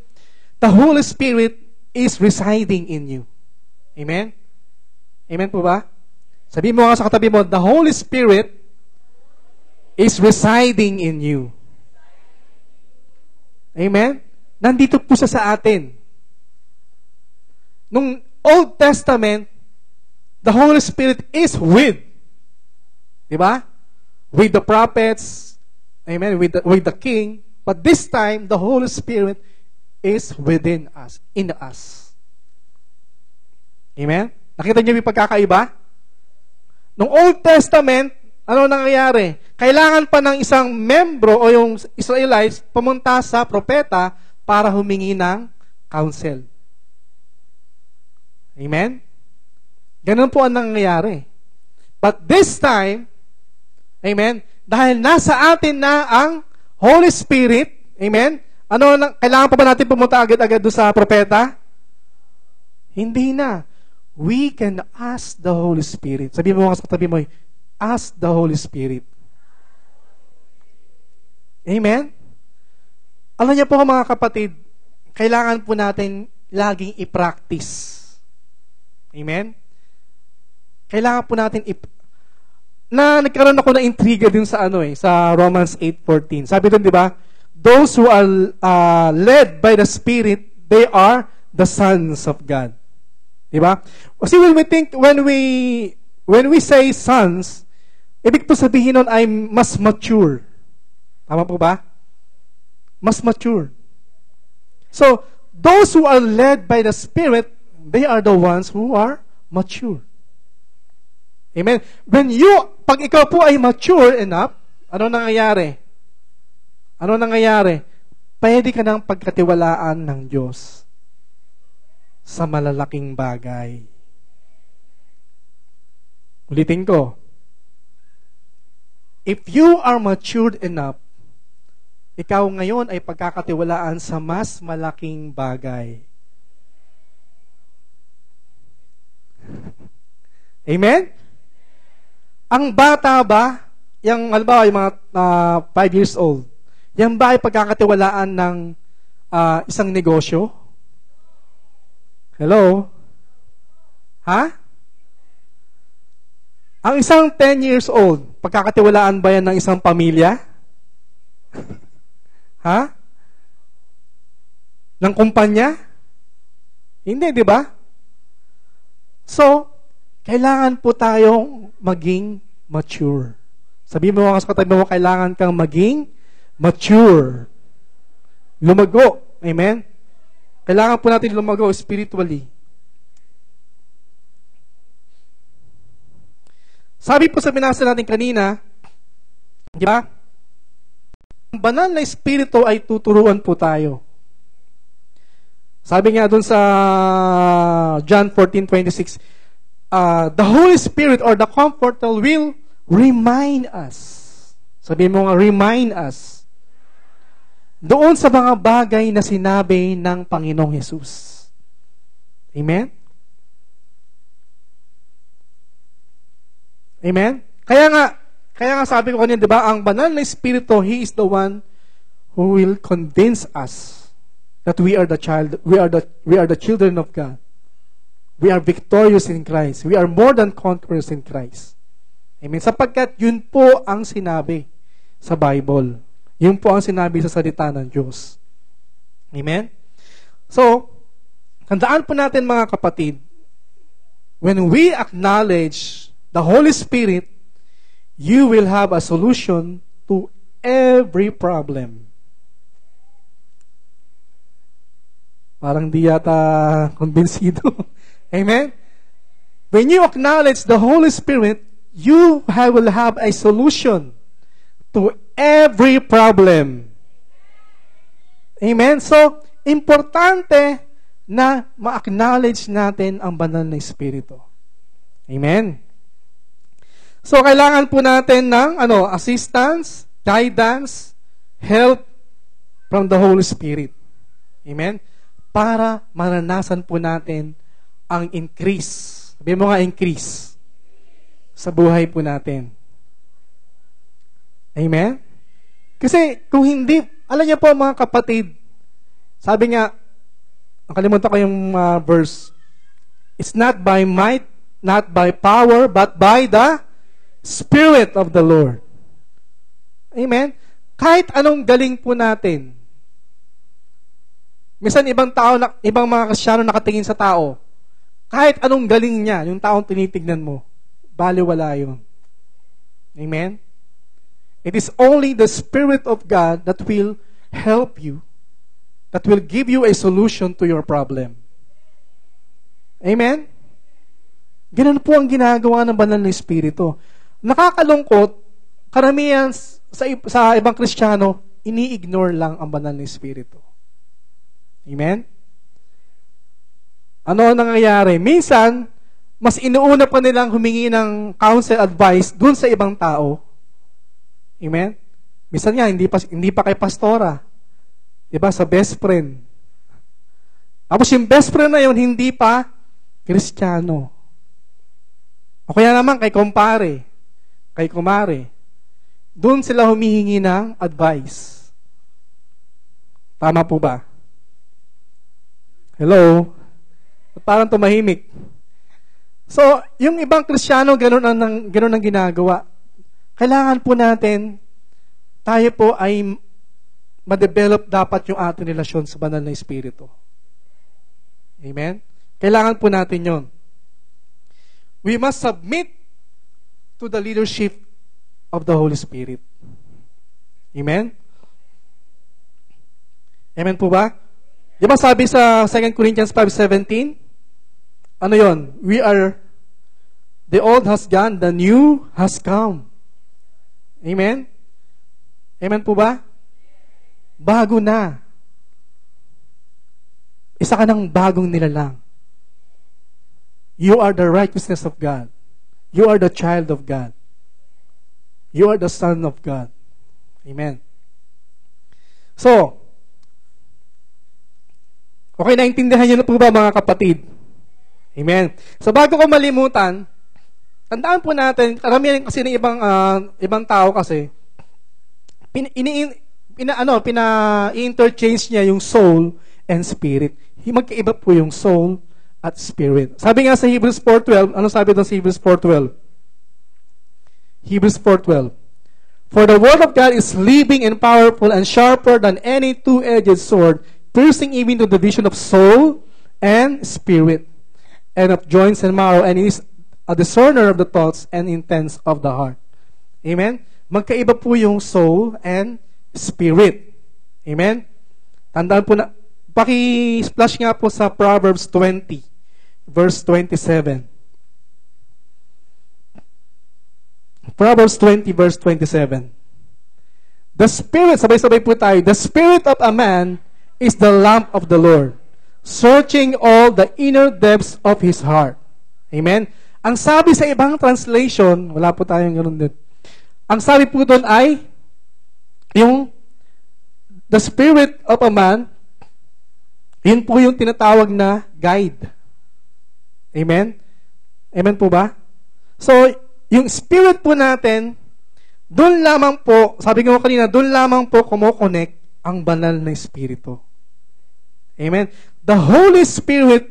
the Holy Spirit is residing in you. Amen? Amen po ba? Sabihin mo nga sa katabi mo, the Holy Spirit is residing in you. Amen? Nandito po siya sa atin. Nung Old Testament, the Holy Spirit is with. Diba? With the prophets. Amen? With the king. But this time, the Holy Spirit is within us, in us. Amen? Nakita niyo yung pagkakaiba? Nung Old Testament, ano nangyayari? Kailangan pa ng isang membro o yung Israelites pumunta sa propeta para humingi ng counsel. Amen? Ganun po ang nangyayari. But this time, amen, dahil nasa atin na ang Holy Spirit, amen, kailangan pa ba natin pumunta agad-agad doon sa propeta? Hindi na. We can ask the Holy Spirit. Sabihin mo nga sa katabi mo, ask the Holy Spirit. Amen? Alam niyo po mga kapatid, kailangan po natin laging i-practice. Amen? Kailangan po natin nagkaroon ako ng intriga din sa sa Romans 8:14. Sabi doon, di ba? Those who are led by the Spirit, they are the sons of God. Di ba? Kasi when we say sons, ibig po sabihin nun ay mas mature. Tama po ba? Mas mature. So, those who are led by the Spirit, they are the ones who are mature. Amen? Pag ikaw po ay mature enough, ano nangyayari? Ano nangyayari? Pwede ka nang pagkatiwalaan ng Diyos sa malalaking bagay. Ulitin ko. If you are matured enough, ikaw ngayon ay pagkakatiwalaan sa mas malaking bagay. Amen? Ang bata ba, yung halimbawa yung mga 5 years old, yan ba ay pagkakatiwalaan ng isang negosyo? Hello? Ha? Ang isang 10 years old, pagkakatiwalaan ba yan ng isang pamilya? Ha? Ng kumpanya? Hindi, di ba? So, kailangan po tayong maging mature. Sabihin mo nga sa katabi mo, kailangan kang maging mature. Lumago. Amen? Kailangan po natin lumago spiritually. Sabi po sa binasa natin kanina, di ba? Ang banal na Espiritu ay tuturuan po tayo. Sabi nga dun sa John 14:26, the Holy Spirit or the Comforter will remind us. Sabihin mo nga, remind us. Doon sa mga bagay na sinabi ng Panginoong Jesus. Amen? Amen? Kaya nga sabi ko kanina, di ba, ang banal na Espiritu, He is the one who will convince us that we are the children of God. We are victorious in Christ. We are more than conquerors in Christ. Amen? Sapagkat yun po ang sinabi sa Bible. Yun po ang sinabi sa salita ng Diyos. Amen? So, tandaan po natin mga kapatid, when we acknowledge the Holy Spirit, you will have a solution to every problem. Parang di yata kumbinsido. Amen? When you acknowledge the Holy Spirit, you will have a solution to every problem. Amen? So, importante na ma-acknowledge natin ang banal na Espiritu. Amen? So, kailangan po natin ng assistance, guidance, help from the Holy Spirit. Amen? Para maranasan po natin ang increase. Sabihin mo nga, increase sa buhay po natin. Amen? Kasi, kung hindi, alam niyo po mga kapatid, sabi nga, nakalimutan ko yung verse, it's not by might, not by power, but by the Spirit of the Lord. Amen? Kahit anong galing po natin. Minsan ibang mga Kristyano nakatingin sa tao. Kahit anong galing niya, yung taong tinitignan mo, baliwala yun. Amen? It is only the Spirit of God that will help you, that will give you a solution to your problem. Amen? Ganun po ang ginagawa ng banal na Espiritu. Nakakalungkot, karamihan sa ibang Kristiyano, ini-ignore lang ang banal na Espiritu. Amen? Ano ang nangyayari? Minsan, mas inuuna pa nilang humingi ng counsel advice dun sa ibang tao. Amen? Minsan nga, hindi pa kay pastora. Diba? Sa best friend. Tapos yung best friend na yun, hindi pa Kristiyano. O kaya naman kay kumpare, kay kumare. Doon sila humihingi ng advice. Tama po ba? Hello? Parang tumahimik. So, yung ibang Kristiyano, ganun ang ginagawa. Kailangan po natin, tayo po ay ma-develop dapat yung ating relasyon sa banal na Espiritu. Amen? Kailangan po natin yon. We must submit to the leadership of the Holy Spirit. Amen? Amen po ba? Di ba sabi sa 2 Corinthians 5:17? Ano yon? The old has gone, the new has come. Amen? Amen po ba? Bago na. Isa ka ng bagong nilalang. You are the righteousness of God. You are the child of God. You are the son of God. Amen. So, okay, naintindihan niyo na po ba mga kapatid? Amen. So, bago ko malimutan, tandaan po natin, karamihan kasi ng ibang tao kasi, pina-interchange niya yung soul and spirit. Magkaiba po yung soul at spirit. Sabi nga sa Hebrews 4:12, ano sabi doon sa Hebrews 4:12? Hebrews 4:12. For the word of God is living and powerful and sharper than any two-edged sword, piercing even to the division of soul and spirit, and of joints and marrow, and is a discerner of the thoughts and intents of the heart. Amen? Magkaiba po yung soul and spirit. Amen? Tandaan po na, paki-splash nga po sa Proverbs 20, verse 27. Proverbs 20, verse 27. The Spirit, sabay-sabay po tayo, the Spirit of a man is the lamp of the Lord, searching all the inner depths of his heart. Amen? Ang sabi sa ibang translation, wala po tayong ganun din. Ang sabi po doon ay, yung the Spirit of a man, yun po yung tinatawag na guide. Amen? Amen po ba? So, yung spirit po natin, doon lamang po, sabi ko kanina, doon lamang po kumokonek ang banal na espiritu. Amen? The Holy Spirit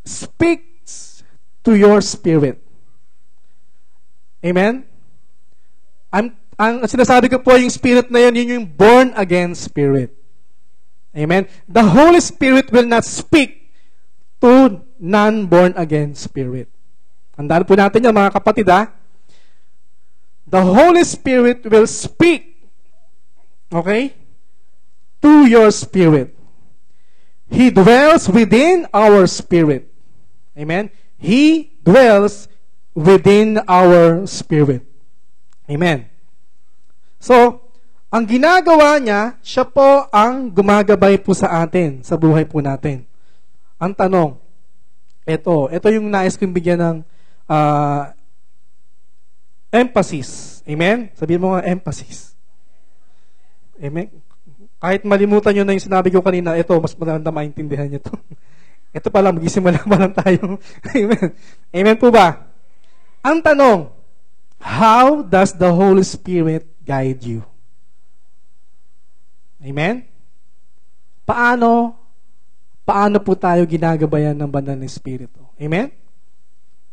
speaks to your spirit. Amen? Ang sinasabi ko po, yung spirit na yun yung born again spirit. Amen? The Holy Spirit will not speak to non-born again spirit. Tandaan po natin yan, mga kapatid, ha? The Holy Spirit will speak, okay, to your spirit. He dwells within our spirit. Amen? He dwells within our spirit. Amen. So, ang ginagawa niya, siya po ang gumagabay po sa atin, sa buhay po natin. Ang tanong, ito yung nais kong bigyan ng emphasis. Amen? Sabihin mo nga, emphasis. Amen? Kahit malimutan nyo na yung sinabi ko kanina, ito, mas maganda maintindihan nyo ito. Ito pala, mag-isimula pa lang tayo. Amen? Amen po ba? Ang tanong, how does the Holy Spirit guide you? Amen? Paano po tayo ginagabayan ng banal na Espiritu? Amen?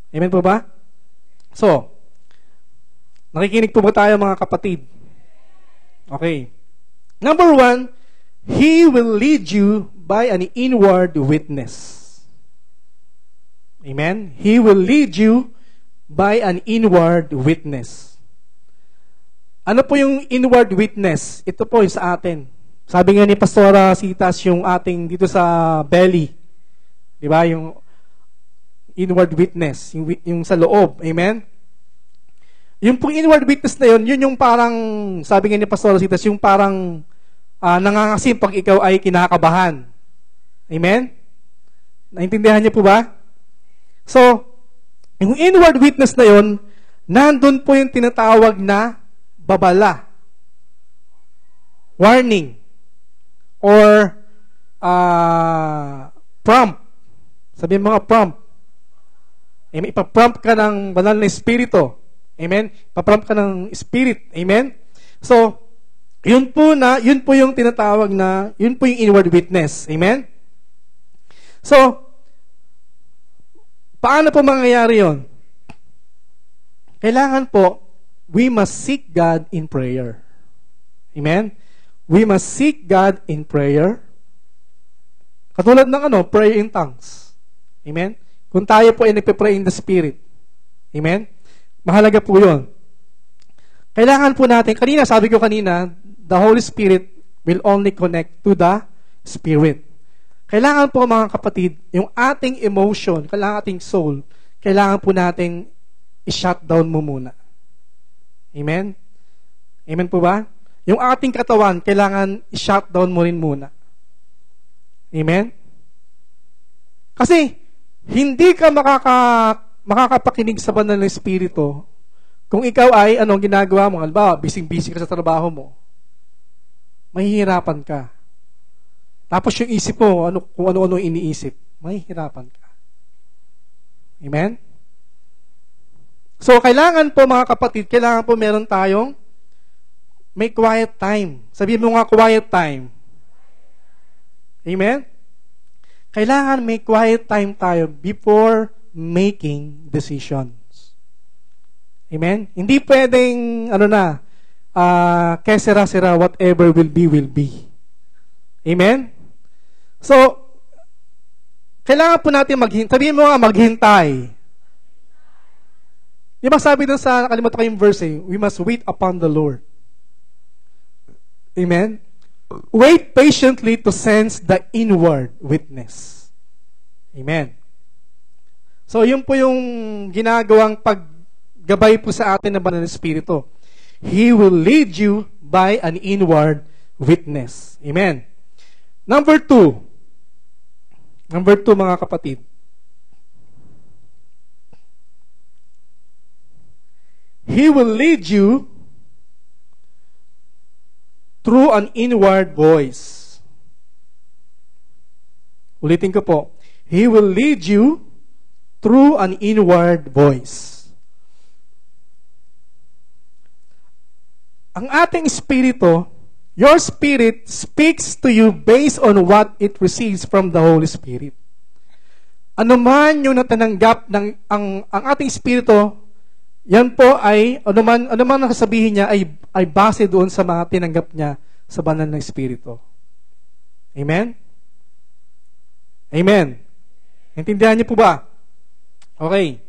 Amen po ba? So, nakikinig po ba tayo, mga kapatid? Okay. Number 1, He will lead you by an inward witness. Amen? He will lead you by an inward witness. Ano po yung inward witness? Ito po yung sa atin. Sabi nga ni Pastora Citas, yung ating dito sa belly. Di ba? Yung inward witness. Yung sa loob. Amen? Yung pong inward witness na yun yung parang, sabi nga ni Pastora Citas, yung parang nangangasim pag ikaw ay kinakabahan. Amen? Naintindihan niyo po ba? So, yung inward witness na yun, nandun po yung tinatawag na babala, warning, or prompt. Sabihin mga prompt. Amen? Ipaprompt ka ng banal na espiritu. Amen? Ipaprompt ka ng spirit. Amen? So, yun po yung tinatawag na, yun po yung inward witness. Amen? So, paano po mangyayari yun? Kailangan po, we must seek God in prayer. Amen? We must seek God in prayer. Katulad ng prayer in tongues. Amen? Kung tayo po ay nagpe-pray in the Spirit. Amen? Mahalaga po yun. Kailangan po natin, sabi ko kanina, the Holy Spirit will only connect to the Spirit. Kailangan po, mga kapatid, yung ating emotion, kailangan ating soul, kailangan po natin i-shutdown mo muna. Amen? Amen po ba? Yung ating katawan, kailangan i-shutdown mo rin muna. Amen? Kasi, hindi ka makakapakinig sa banal na Espiritu kung ikaw ay, ginagawa mo? Halimbawa, busy-busy ka sa trabaho mo. Mahihirapan ka. Tapos yung isip mo, kung ano-ano iniisip, mahihirapan ka. Amen? So, kailangan po, mga kapatid, kailangan po meron tayong may quiet time. Sabihin mo nga, quiet time. Amen? Kailangan may quiet time tayo before making decisions. Amen? Hindi pwedeng, kesera-sera, whatever will be, will be. Amen? So, kailangan po natin maghintay. Sabihin mo nga, maghintay. Di ba sabi doon sa, nakalimutan ko yung verse we must wait upon the Lord. Amen? Wait patiently to sense the inward witness. Amen? So, yun po yung ginagawang paggabay po sa atin ng Banal na Espiritu. He will lead you by an inward witness. Amen? Number 2, mga kapatid. He will lead you through an inward voice. Ulitin ko po. He will lead you through an inward voice. ang ating espiritu, your spirit speaks to you based on what it receives from the Holy Spirit. Ano man yung natananggap ng ang ating espiritu, yan po ay ano man nakasabihin niya ay base doon sa mga tinanggap niya sa banal na espiritu. Amen? Amen. Intindihan niyo po ba? Okay.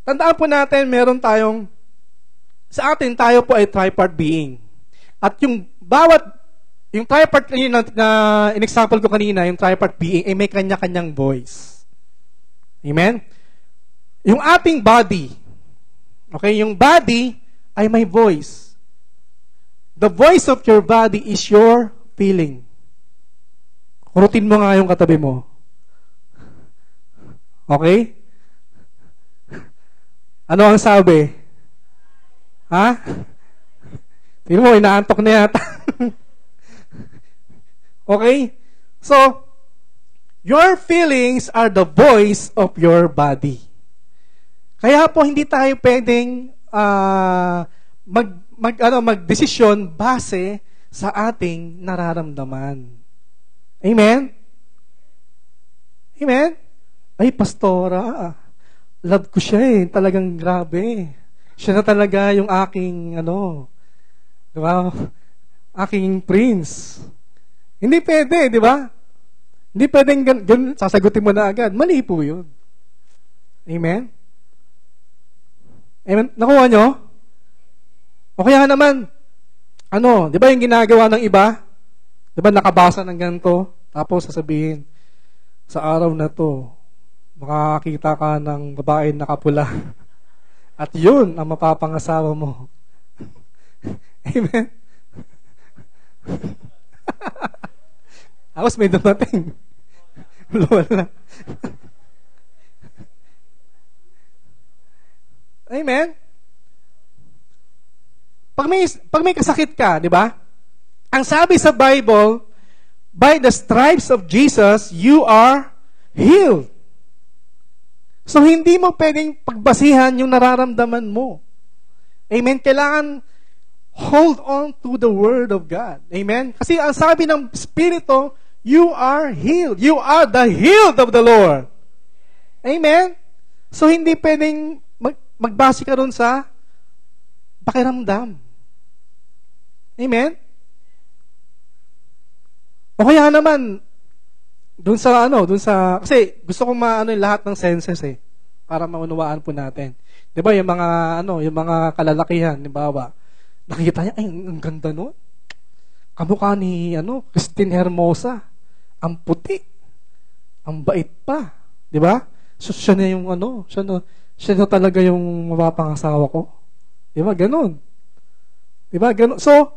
Tandaan po natin, meron tayong sa atin, tayo po ay tripart being. At yung tripart na in-example ko kanina, yung tripart being, ay may kanya-kanyang voice. Amen? Yung ating body, okay, yung body ay may voice. The voice of your body is your feeling. Kurutin mo nga yung katabi mo. Okay? Ano ang sabi? Ha? Tingnan mo, inaantok na yata. Okay? So, your feelings are the voice of your body. Kaya po hindi tayo pwedeng magdesisyon base sa ating nararamdaman. Amen? Amen? Ay, pastora, love ko siya eh. Talagang grabe. Siya na talaga yung aking, di ba? Aking prince. Hindi pwede, di ba? Hindi pwedeng sasagutin mo na agad. Mali po yun. Amen? Amen? Nakuha nyo? O kaya naman, di ba yung ginagawa ng iba? Di ba nakabasa ng ganito? Tapos sasabihin, sa araw na to, makakakita ka ng babae nakapula. At yun ang mapapangasawa mo. Amen? Tapos may dumating. Wala. Amen? Pag may kasakit ka, di ba? Ang sabi sa Bible, by the stripes of Jesus, you are healed. So, hindi mo pwedeng pagbasihan yung nararamdaman mo. Amen? Kailangan hold on to the Word of God. Amen? Kasi ang sabi ng Espiritu, you are healed. You are the healed of the Lord. Amen? So, hindi pwedeng magbase ka ron sa pakiramdam. Amen? O kaya naman, kasi gusto ko lahat ng senses eh, para maunawaan po natin. 'Di ba yung mga kalalakihan, halimbawa, nakikita niya, ay, ang ganda nun. Kamukha ni, Christine Hermosa. Ang puti. Ang bait pa. 'Di ba? So, siya na yung, siya na talaga yung mapapangasawa ko. 'Di ba? Ganun. 'Di ba? Ganun. So,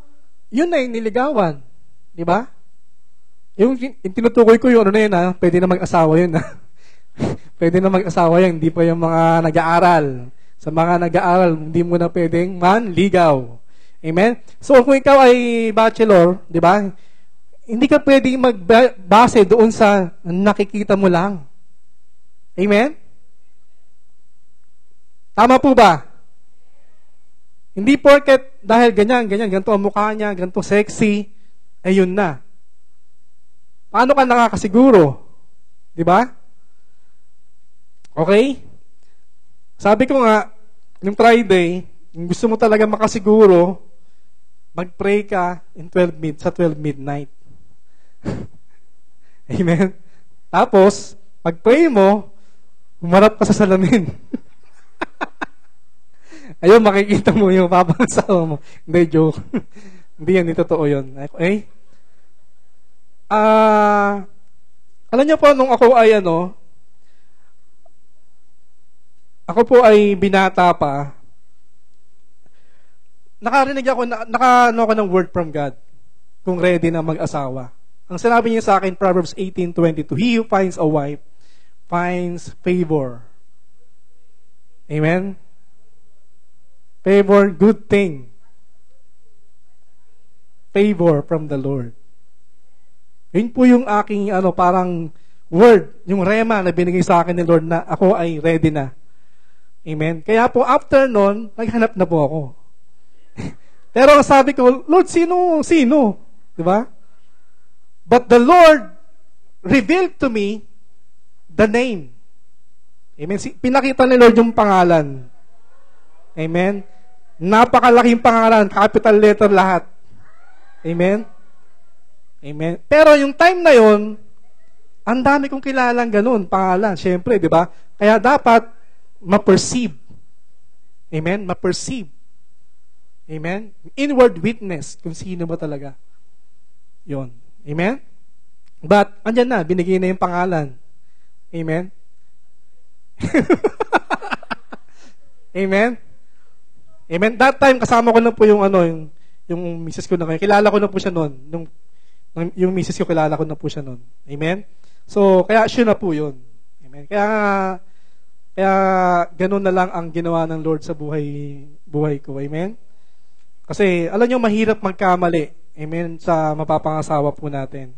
yun na yung niligawan. 'Di ba? Yung tinutukoy ko yun, pwede na mag-asawa yun. Pwede na mag-asawa yan, hindi pa yung mga nag-aaral. Sa mga nag-aaral, hindi mo na pwedeng manligaw. Amen? So, kung ikaw ay bachelor, di ba? Hindi ka pwedeng magbase doon sa nakikita mo lang. Amen? Tama po ba? Hindi porket dahil ganyan, ganito ang mukha niya, ganito sexy, ayun na. Paano ka nakakasiguro? Di ba? Okay? Sabi ko nga, yung Friday, kung gusto mo talaga makasiguro, mag-pray ka sa 12 midnight. Amen? Tapos, pag-pray mo, humarap ka sa salamin. Ayun, makikita mo yung papangasawa mo. Hindi, joke. Hindi yan, hindi totoo yun. Okay? Alam niyo po, nung ako ay ako po ay binata pa, nakarinig ako, ako ng word from God, kung ready na mag-asawa. Ang sinabi niya sa akin, Proverbs 18:22, he who finds a wife finds favor. Amen? Favor, good thing. Favor from the Lord. Yun po yung aking parang word, yung rema na binigay sa akin ni Lord na ako ay ready na. Amen? Kaya po after nun, naghanap na po ako. Pero sabi ko, Lord, sino? Di ba? But the Lord revealed to me the name. Amen. Pinakita ni Lord yung pangalan. Amen. Napakalaking pangalan, capital letter lahat. Amen. Amen. Pero yung time na yon, ang dami kong kilalang ganun, pangalan. Siyempre, di ba? Kaya dapat ma-perceive. Amen? Ma-perceive. Amen? Inward witness kung sino ba talaga. Yon. Amen? But, andyan na, binigay na yung pangalan. Amen? Amen? Amen? That time, kasama ko na po yung yung misis ko na kayo. Kilala ko na po siya noon. Yung misis ko, kilala ko na po siya noon. Amen? So, kaya siya na po yun. Amen? Kaya ganun na lang ang ginawa ng Lord sa buhay ko. Amen? Kasi, alam nyo, mahirap magkamali. Amen? Sa mapapangasawa po natin.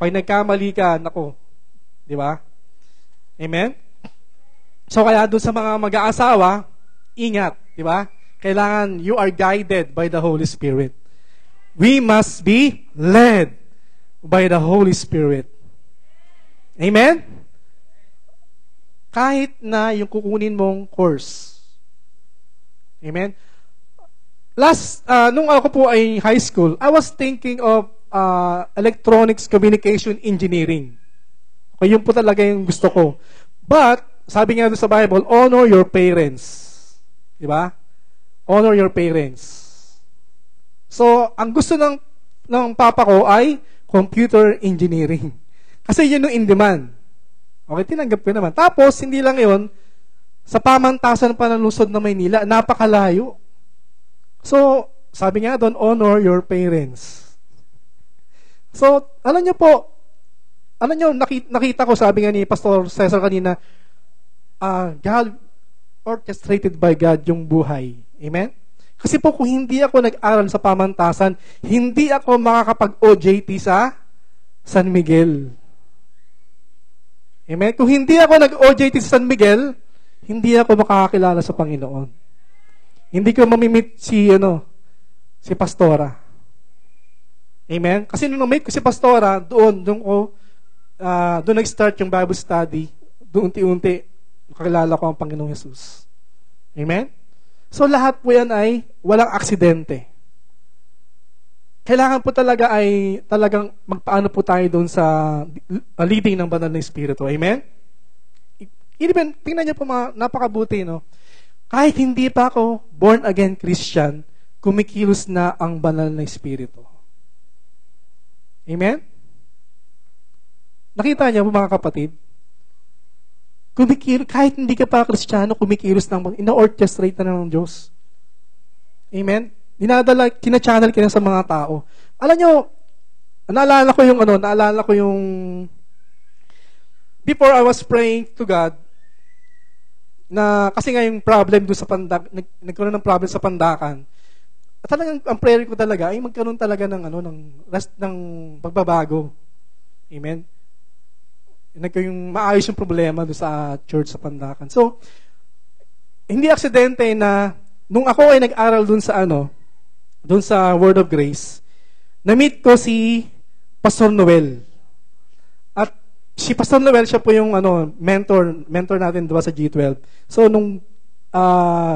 Pag nagkamali ka, nako. Di ba? Amen? So, kaya doon sa mga mag-aasawa, ingat. Di ba? Kailangan you are guided by the Holy Spirit. We must be led by the Holy Spirit. Amen? Kahit na yung kukunin mong course. Amen? Nung ako po ay high school, I was thinking of electronics communication engineering. Okay, yun po talaga yung gusto ko. But, sabi nga doon sa Bible, honor your parents. Di ba? Honor your parents. So, ang gusto ng papa ko ay computer engineering. Kasi yun yung in demand. Okay, tinanggap ko naman. Tapos, hindi lang yun, sa pamantasan pa ng lungsod ng Maynila, napakalayo. So, sabi nga doon, honor your parents. So, alam nyo po, nakita ko, sabi nga ni Pastor Cesar kanina, God, orchestrated by God yung buhay. Amen? Kasi po kung hindi ako nag-aral sa pamantasan, hindi ako makakapag-OJT sa San Miguel. Amen? Kung hindi ako nag-OJT sa San Miguel, hindi ako makakakilala sa Panginoon. Hindi ko mamimit si Pastora. Amen? Kasi nung na-meet ko si Pastora, doon nag-start yung Bible study, doon unti-unti, makakilala ko ang Panginoong Jesus. Amen? So, lahat po yan ay walang aksidente. Kailangan po talaga ay talagang magpaano po tayo doon sa leading ng banal na Espiritu. Amen? Even, tingnan niyo po napakabuti, no? Kahit hindi pa ako born again Christian, kumikilos na ang banal na Espiritu. Amen? Nakita niyo po mga kapatid? Kahit hindi ka pa Kristiyano, kumikilos ng ina-orchestrate na ng Diyos. Amen? Kina-channel ka na sa mga tao. Alam nyo, naalala ko yung before I was praying to God, na kasi nga yung problem doon sa nagkaroon ng problem sa Pandakan. At talagang ang prayer ko talaga ay magkaroon talaga ng ng pagbabago. Amen? Yung maayos yung problema doon sa church sa Pandakan. So, hindi aksidente na nung ako ay nag-aral doon sa Word of Grace, na-meet ko si Pastor Noel. At si Pastor Noel, siya po yung mentor natin diba sa G12. So, nung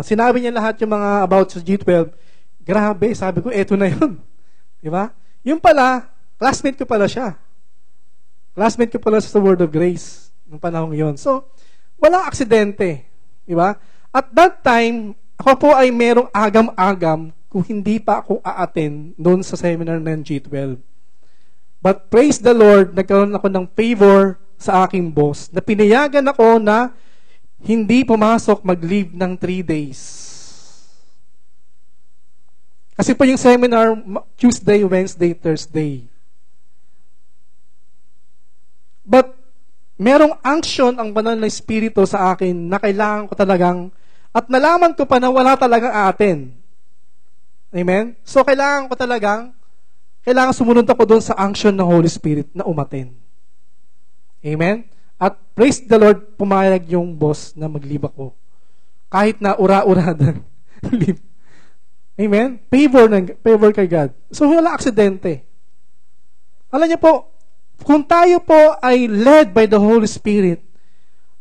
sinabi niya lahat yung mga about sa G12, grabe, sabi ko, eto na yun. Diba? Yung pala, classmate ko pala siya. Classmate ko pala sa Word of Grace nung panahong yon. So, walang aksidente. Diba? At that time, ako po ay merong agam-agam kung hindi pa ako a-attend doon sa seminar ng G12. But praise the Lord, nagkaroon ako ng favor sa aking boss na pinayagan ako na hindi pumasok mag-leave ng 3 days. Kasi po yung seminar, Tuesday, Wednesday, Thursday. But, merong unction ang banal na Espiritu sa akin na kailangan ko talagang, at nalaman ko pa na wala talagang atin. Amen? So, kailangan sumunod ako doon sa unction ng Holy Spirit na umaten. Amen? At praise the Lord, pumayag yung boss na mag-leave ako. Kahit na ura-ura na leave. Amen? Favor kay God. So, wala aksidente. Alam niyo po, kung tayo po ay led by the Holy Spirit,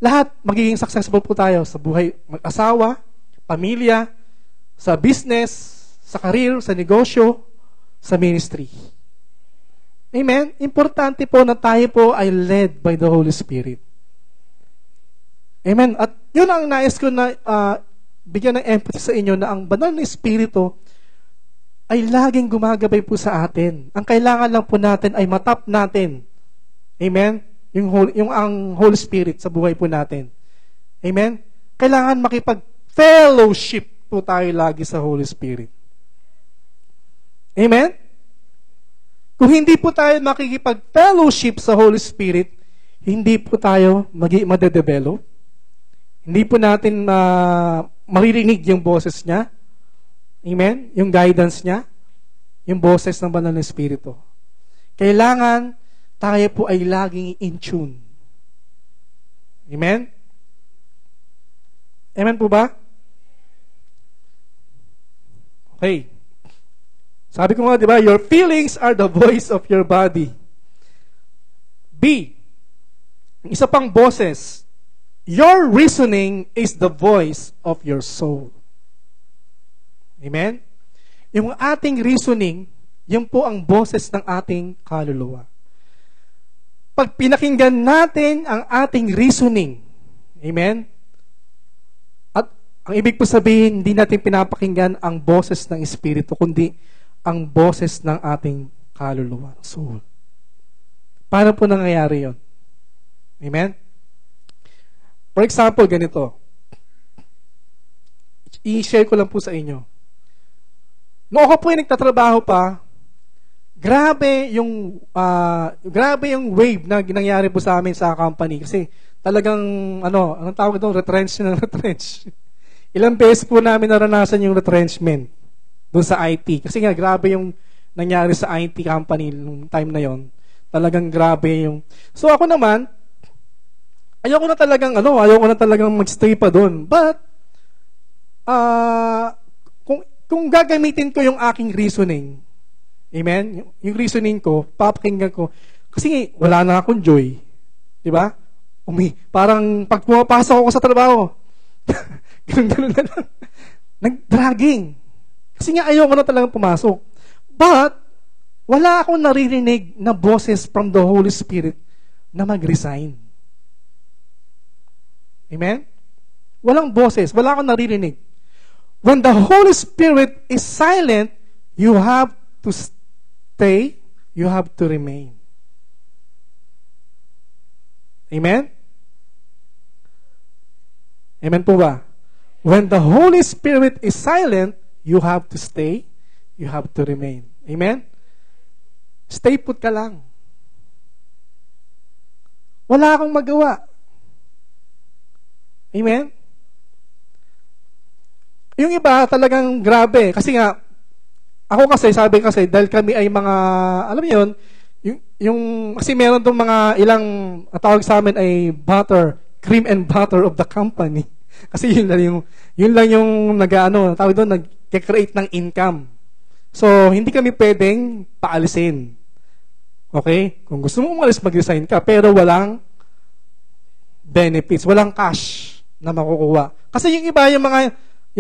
lahat magiging successful po tayo sa buhay, mag-asawa, pamilya, sa business, sa career, sa negosyo, sa ministry. Amen? Importante po na tayo po ay led by the Holy Spirit. Amen? At yun ang nais ko na bigyan ng emphasis sa inyo na ang banal na Espiritu ay laging gumagabay po sa atin. Ang kailangan lang po natin ay matap natin. Amen? Yung ang Holy Spirit sa buhay po natin. Amen? Kailangan makipag-fellowship po tayo lagi sa Holy Spirit. Amen? Kung hindi po tayo makikipag-fellowship sa Holy Spirit, hindi po tayo madedevelop. Hindi po natin maririnig yung boses niya. Amen? Yung guidance niya. Yung boses ng banal na Espiritu. Kailangan tayo po ay laging in tune. Amen? Amen po ba? Okay. Sabi ko nga, di ba, your feelings are the voice of your body. B, isa pang boses, your reasoning is the voice of your soul. Amen? Yung ating reasoning, yun po ang boses ng ating kaluluwa. Pag pinakinggan natin ang ating reasoning, amen? At ang ibig po sabihin, hindi natin pinapakinggan ang boses ng Espiritu, kundi ang boses ng ating kaluluwa, soul. Paano po nangyayari yun? Amen? For example, ganito. I-share ko lang po sa inyo. Noong ako po ay nagtatrabaho pa, grabe yung wave na nangyari po sa amin sa company. Kasi talagang, anong tawag doon? Retrench. Ilang beses po namin naranasan yung retrenchment doon sa IT. Kasi nga, grabe yung nangyari sa IT company nung time na yon. Talagang grabe yung... So ako naman, ayoko na talagang magstay pa doon. But, kung gagamitin ko yung aking reasoning, amen? Yung reasoning ko, papakinggan ko, kasi wala na akong joy. Di ba? Parang pag pumapasok ako sa trabaho, ganun na lang. Nag-dragging. Kasi nga ayoko na talagang pumasok. But, wala akong naririnig na boses from the Holy Spirit na mag-resign. Amen? Walang boses. Wala akong naririnig. When the Holy Spirit is silent, you have to stay, you have to remain. Amen? Amen po ba? When the Holy Spirit is silent, you have to stay, you have to remain. Amen? Stay put ka lang. Wala akong magawa. Amen? Yung iba talagang grabe. Kasi nga, ako sabi kasi, dahil kami ay mga, alam niyo yun, kasi meron itong mga ilang, tawag sa amin ay cream and butter of the company. Kasi yun lang yung tawag doon, nag-create ng income. So, hindi kami pwedeng paalisin. Okay? Kung gusto mo umalis, mag-resign ka, pero walang benefits, walang cash na makukuha. Kasi yung iba, yung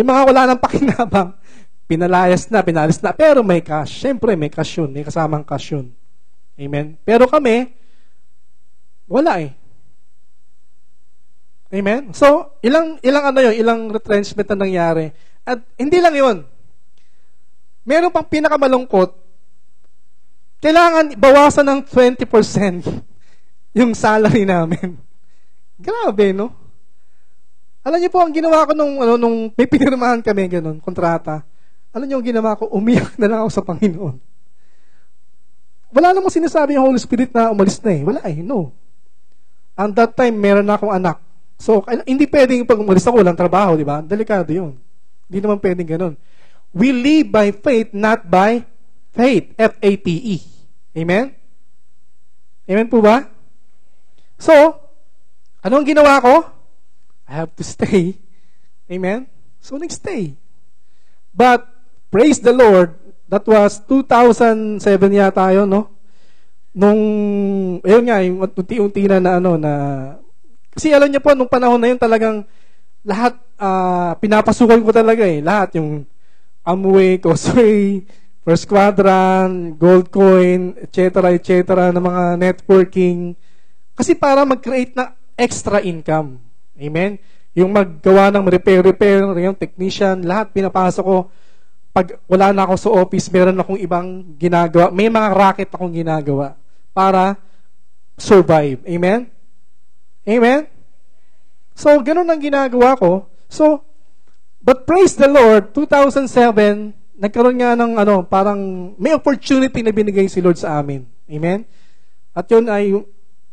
mga wala nang pakinabang, pinalis na, pero may cash. Siyempre, may cash yun, may kasamang cash yun. Amen? Pero kami, wala eh. Amen? So, ilang retrenchment na nangyari. At hindi lang yun. Meron pang pinakamalungkot, kailangan bawasan ng 20% yung salary namin. Grabe, no? Alam niyo po, ang ginawa ko nung may pinirmahan kami, ganun, kontrata. Alam niyo ang ginawa ko, umiyak na lang ako sa Panginoon. Wala namang sinasabi yung Holy Spirit na umalis na eh. Wala eh, no. And that time, meron na akong anak. So, hindi pwedeng pag umalis ako, walang trabaho, di ba? Delikado yun. Hindi naman pwedeng ganun. We live by faith, not by faith. F-A-T-E. Amen? Amen po ba? So, anong ginawa ko? I have to stay. Amen? So, nag-stay. But, praise the Lord, that was 2007 yata yun, no? Nung, ayun nga, yung unti-unti na ano, na, kasi alam niyo po, nung panahon na yun talagang, lahat, pinapasukan ko talaga eh. Lahat, yung Amway, Causeway, First Quadrant, Gold Coin, etc., na mga networking. Kasi para mag-create na extra income. Amen? Yung maggawa ng repair, yung technician, lahat pinapasok ko. Pag wala na ako sa office, meron akong ibang ginagawa. May mga racket akong ginagawa para survive. Amen? Amen? So, ganun ang ginagawa ko. So, but praise the Lord, 2007, nagkaroon nga ng parang may opportunity na binigay si Lord sa amin. Amen? At yun ay,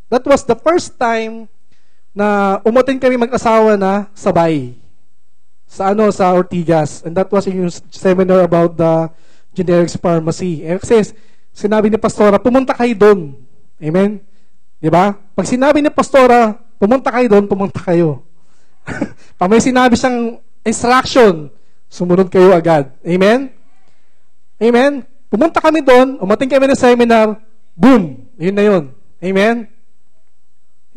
that was the first time na umatin kami mag-asawa na sabay sa Ortigas. And that was yung seminar about the generics pharmacy. Kasi sinabi ni Pastora, pumunta kayo doon. Amen? Diba? Pag sinabi ni Pastora, pumunta kayo doon, pumunta kayo. Pag may sinabi siyang instruction, sumunod kayo agad. Amen? Amen? Pumunta kami doon, umating kami ng seminar, boom! Yun na yun. Amen?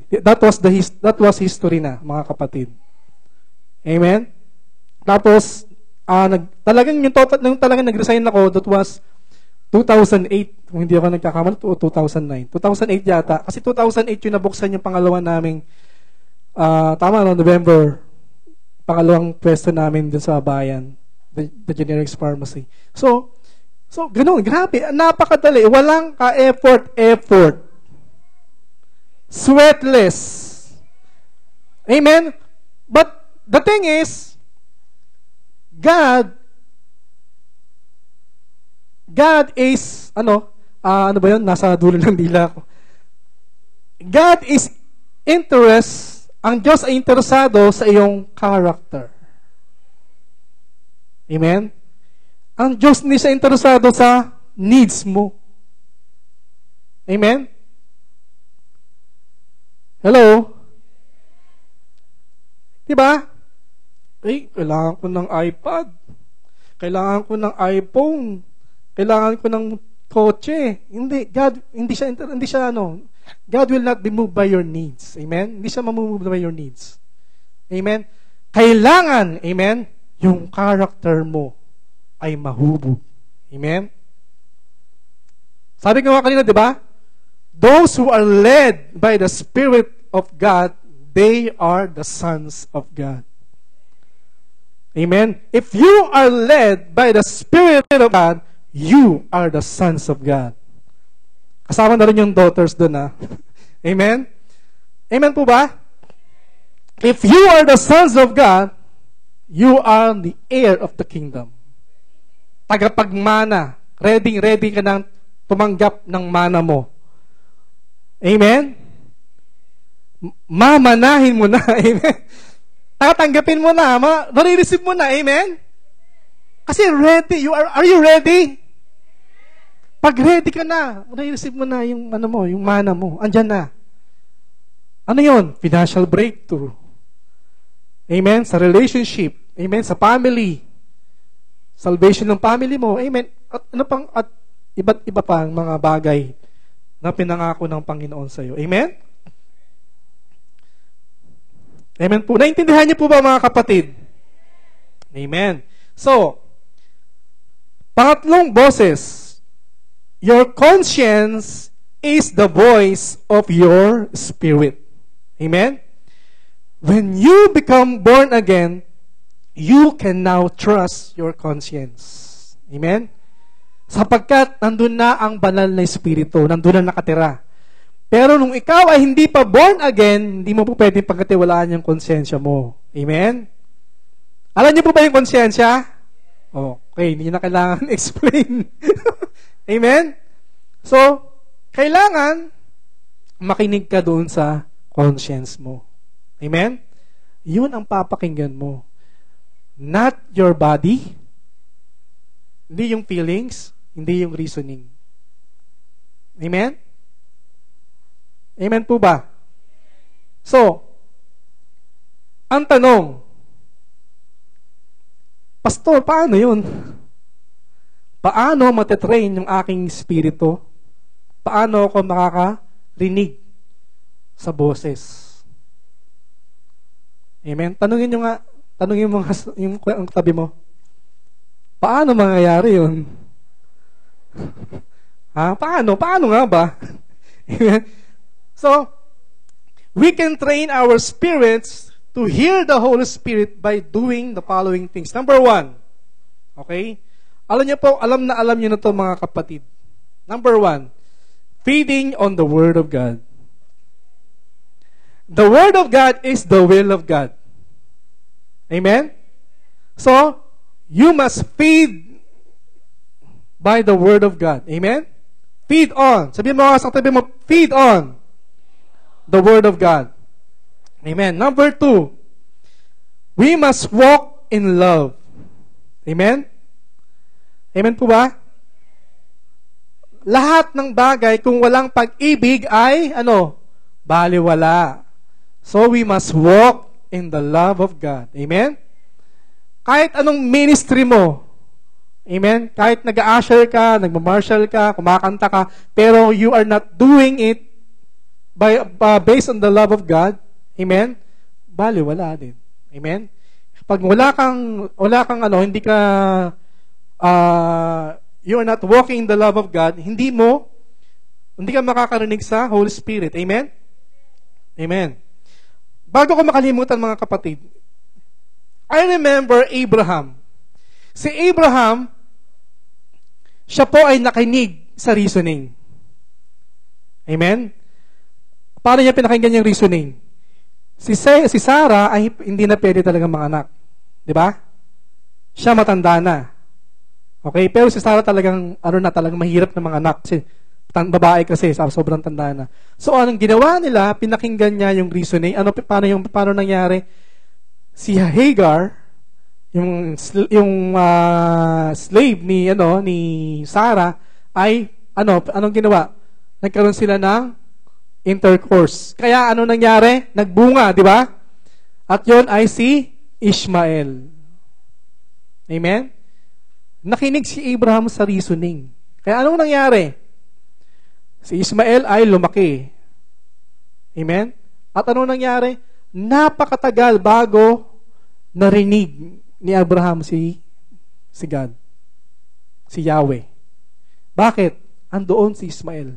That was history na, mga kapatid. Amen? Tapos, talagang nag-resign ako, that was 2008, kung hindi ako nagkakamali, o 2009. 2008 yata. Kasi 2008 yung nabuksan yung pangalawa naming, November, pangalawang pwesto namin dun sa bayan, the generics pharmacy. So, ganun, grabe, napakadali. Walang ka-effort. Sweatless. Amen? But, the thing is, God is, ano ba yun? Nasa dulo ng dila ko. God is ang Diyos ay interesado sa iyong character. Amen? Ang Diyos hindi siya interesado sa needs mo. Amen? Hello? Diba? Kailangan ko ng iPad. Kailangan ko ng iPhone. Kailangan ko ng kotse. Hindi. God will not be moved by your needs. Amen? Hindi siya mamumove by your needs. Amen? Kailangan, amen, yung character mo ay mahubog. Amen? Sabi ko nga kanina, di ba? Those who are led by the Spirit of God, they are the sons of God. Amen? If you are led by the Spirit of God, you are the sons of God. Kasama na rin yung daughters doon, ha? Amen? Amen po ba? If you are the sons of God, you are the heir of the kingdom. Tagapagmana. Ready ka nang tumanggap ng mana mo. Amen? Mamanahin mo na. Amen? Tatanggapin mo na. Marireceive mo na. Amen? Kasi ready. Are you ready? Pag ready ka na, marireceive mo na yung yung mana mo. Andyan na. Ano yun? Financial breakthrough. Amen? Sa relationship. Amen? Sa family. Salvation ng family mo. Amen? At iba't iba pang mga bagay na pinangako ng Panginoon sa iyo. Amen? Amen po. Naintindihan niyo po ba, mga kapatid? Amen. So, pangatlong boses, your conscience is the voice of your spirit. Amen? When you become born again, you can now trust your conscience. Amen? Sapagkat nandun na ang banal na espiritu, nandun na nakatira. Pero nung ikaw ay hindi pa born again, hindi mo po pwedeng pagkatiwalaan yung konsensya mo. Amen? Alam niyo po ba yung konsensya? Okay, hindi na kailangan explain. Amen? So, kailangan makinig ka doon sa conscience mo. Amen? Yun ang papakinggan mo. Not your body, hindi yung feelings, hindi yung reasoning. Amen? Amen po ba? So, ang tanong, Pastor, paano yun? Paano matetrain yung aking espiritu? Paano ako makakarinig sa boses? Amen? Tanungin nyo nga, tanungin mo nga yung tabi mo. Paano mangyayari yun? Paano? Paano nga ba? Amen? So, we can train our spirits to hear the Holy Spirit by doing the following things. Number 1, okay? Alam niyo po, alam niyo na to mga kapatid. Number 1, feeding on the Word of God. The Word of God is the will of God. Amen? So, you must feed by the Word of God. Amen? Feed on. Sabihin mo sa tabi mo, feed on the Word of God. Amen. Number 2, we must walk in love. Amen? Amen po ba? Lahat ng bagay, kung walang pag-ibig ay, baliwala. So, we must walk in the love of God. Amen? Kahit anong ministry mo, amen? Kahit nag-a-usher ka, nagma-marshal ka, kumakanta ka, pero you are not doing it based on the love of God, amen? Baliwala din. Amen? Pag wala kang hindi ka you are not walking in the love of God, hindi ka makakarinig sa Holy Spirit. Amen? Amen. Bago ko makalimutan mga kapatid, I remember Abraham. Si Abraham, siya po ay nakinig sa reasoning. Amen? Paano niya pinakinggan yung reasoning? Si Sarah ay hindi na pwede talaga manganak. Di ba? Siya matanda na. Okay? Pero si Sarah talagang, talagang mahirap na manganak. Kasi, babae kasi, sobrang tanda na. So, anong ginawa nila, pinakinggan niya yung reasoning. Paano nangyari? Si Hagar, yung slave ni Sarah, ay, anong ginawa? Nagkaroon sila ng intercourse. Kaya, nangyari? Nagbunga, di ba? At yon ay si Ishmael. Amen? Nakinig si Abraham sa reasoning. Kaya anong nangyari? Si Ishmael ay lumaki. Amen? At anong nangyari? Napakatagal bago narinig ni Abraham si God. Si Yahweh. Bakit? Andoon si Ishmael.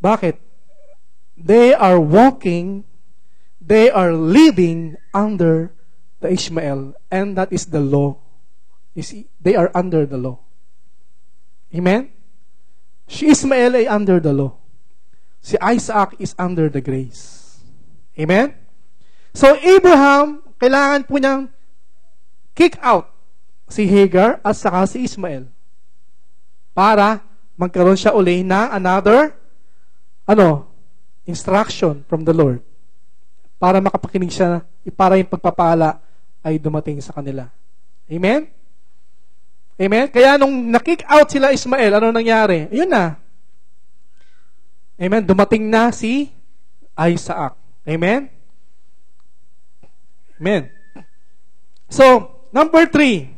Bakit? They are living under the Ishmael, and that is the law. You see, they are under the law. Amen? Si Ishmael ay under the law. Si Isaac is under the grace. Amen? So, Abraham, kailangan po niyang kick out si Hagar at saka si Ishmael para magkaroon siya uli ng another instruction from the Lord para makapakinig siya, para yung pagpapala ay dumating sa kanila. Amen? Amen? Kaya nung na-kick out sila Ishmael, ano nangyari? Yun na. Amen? Dumating na si Isaac. Amen? Amen. So, number 3.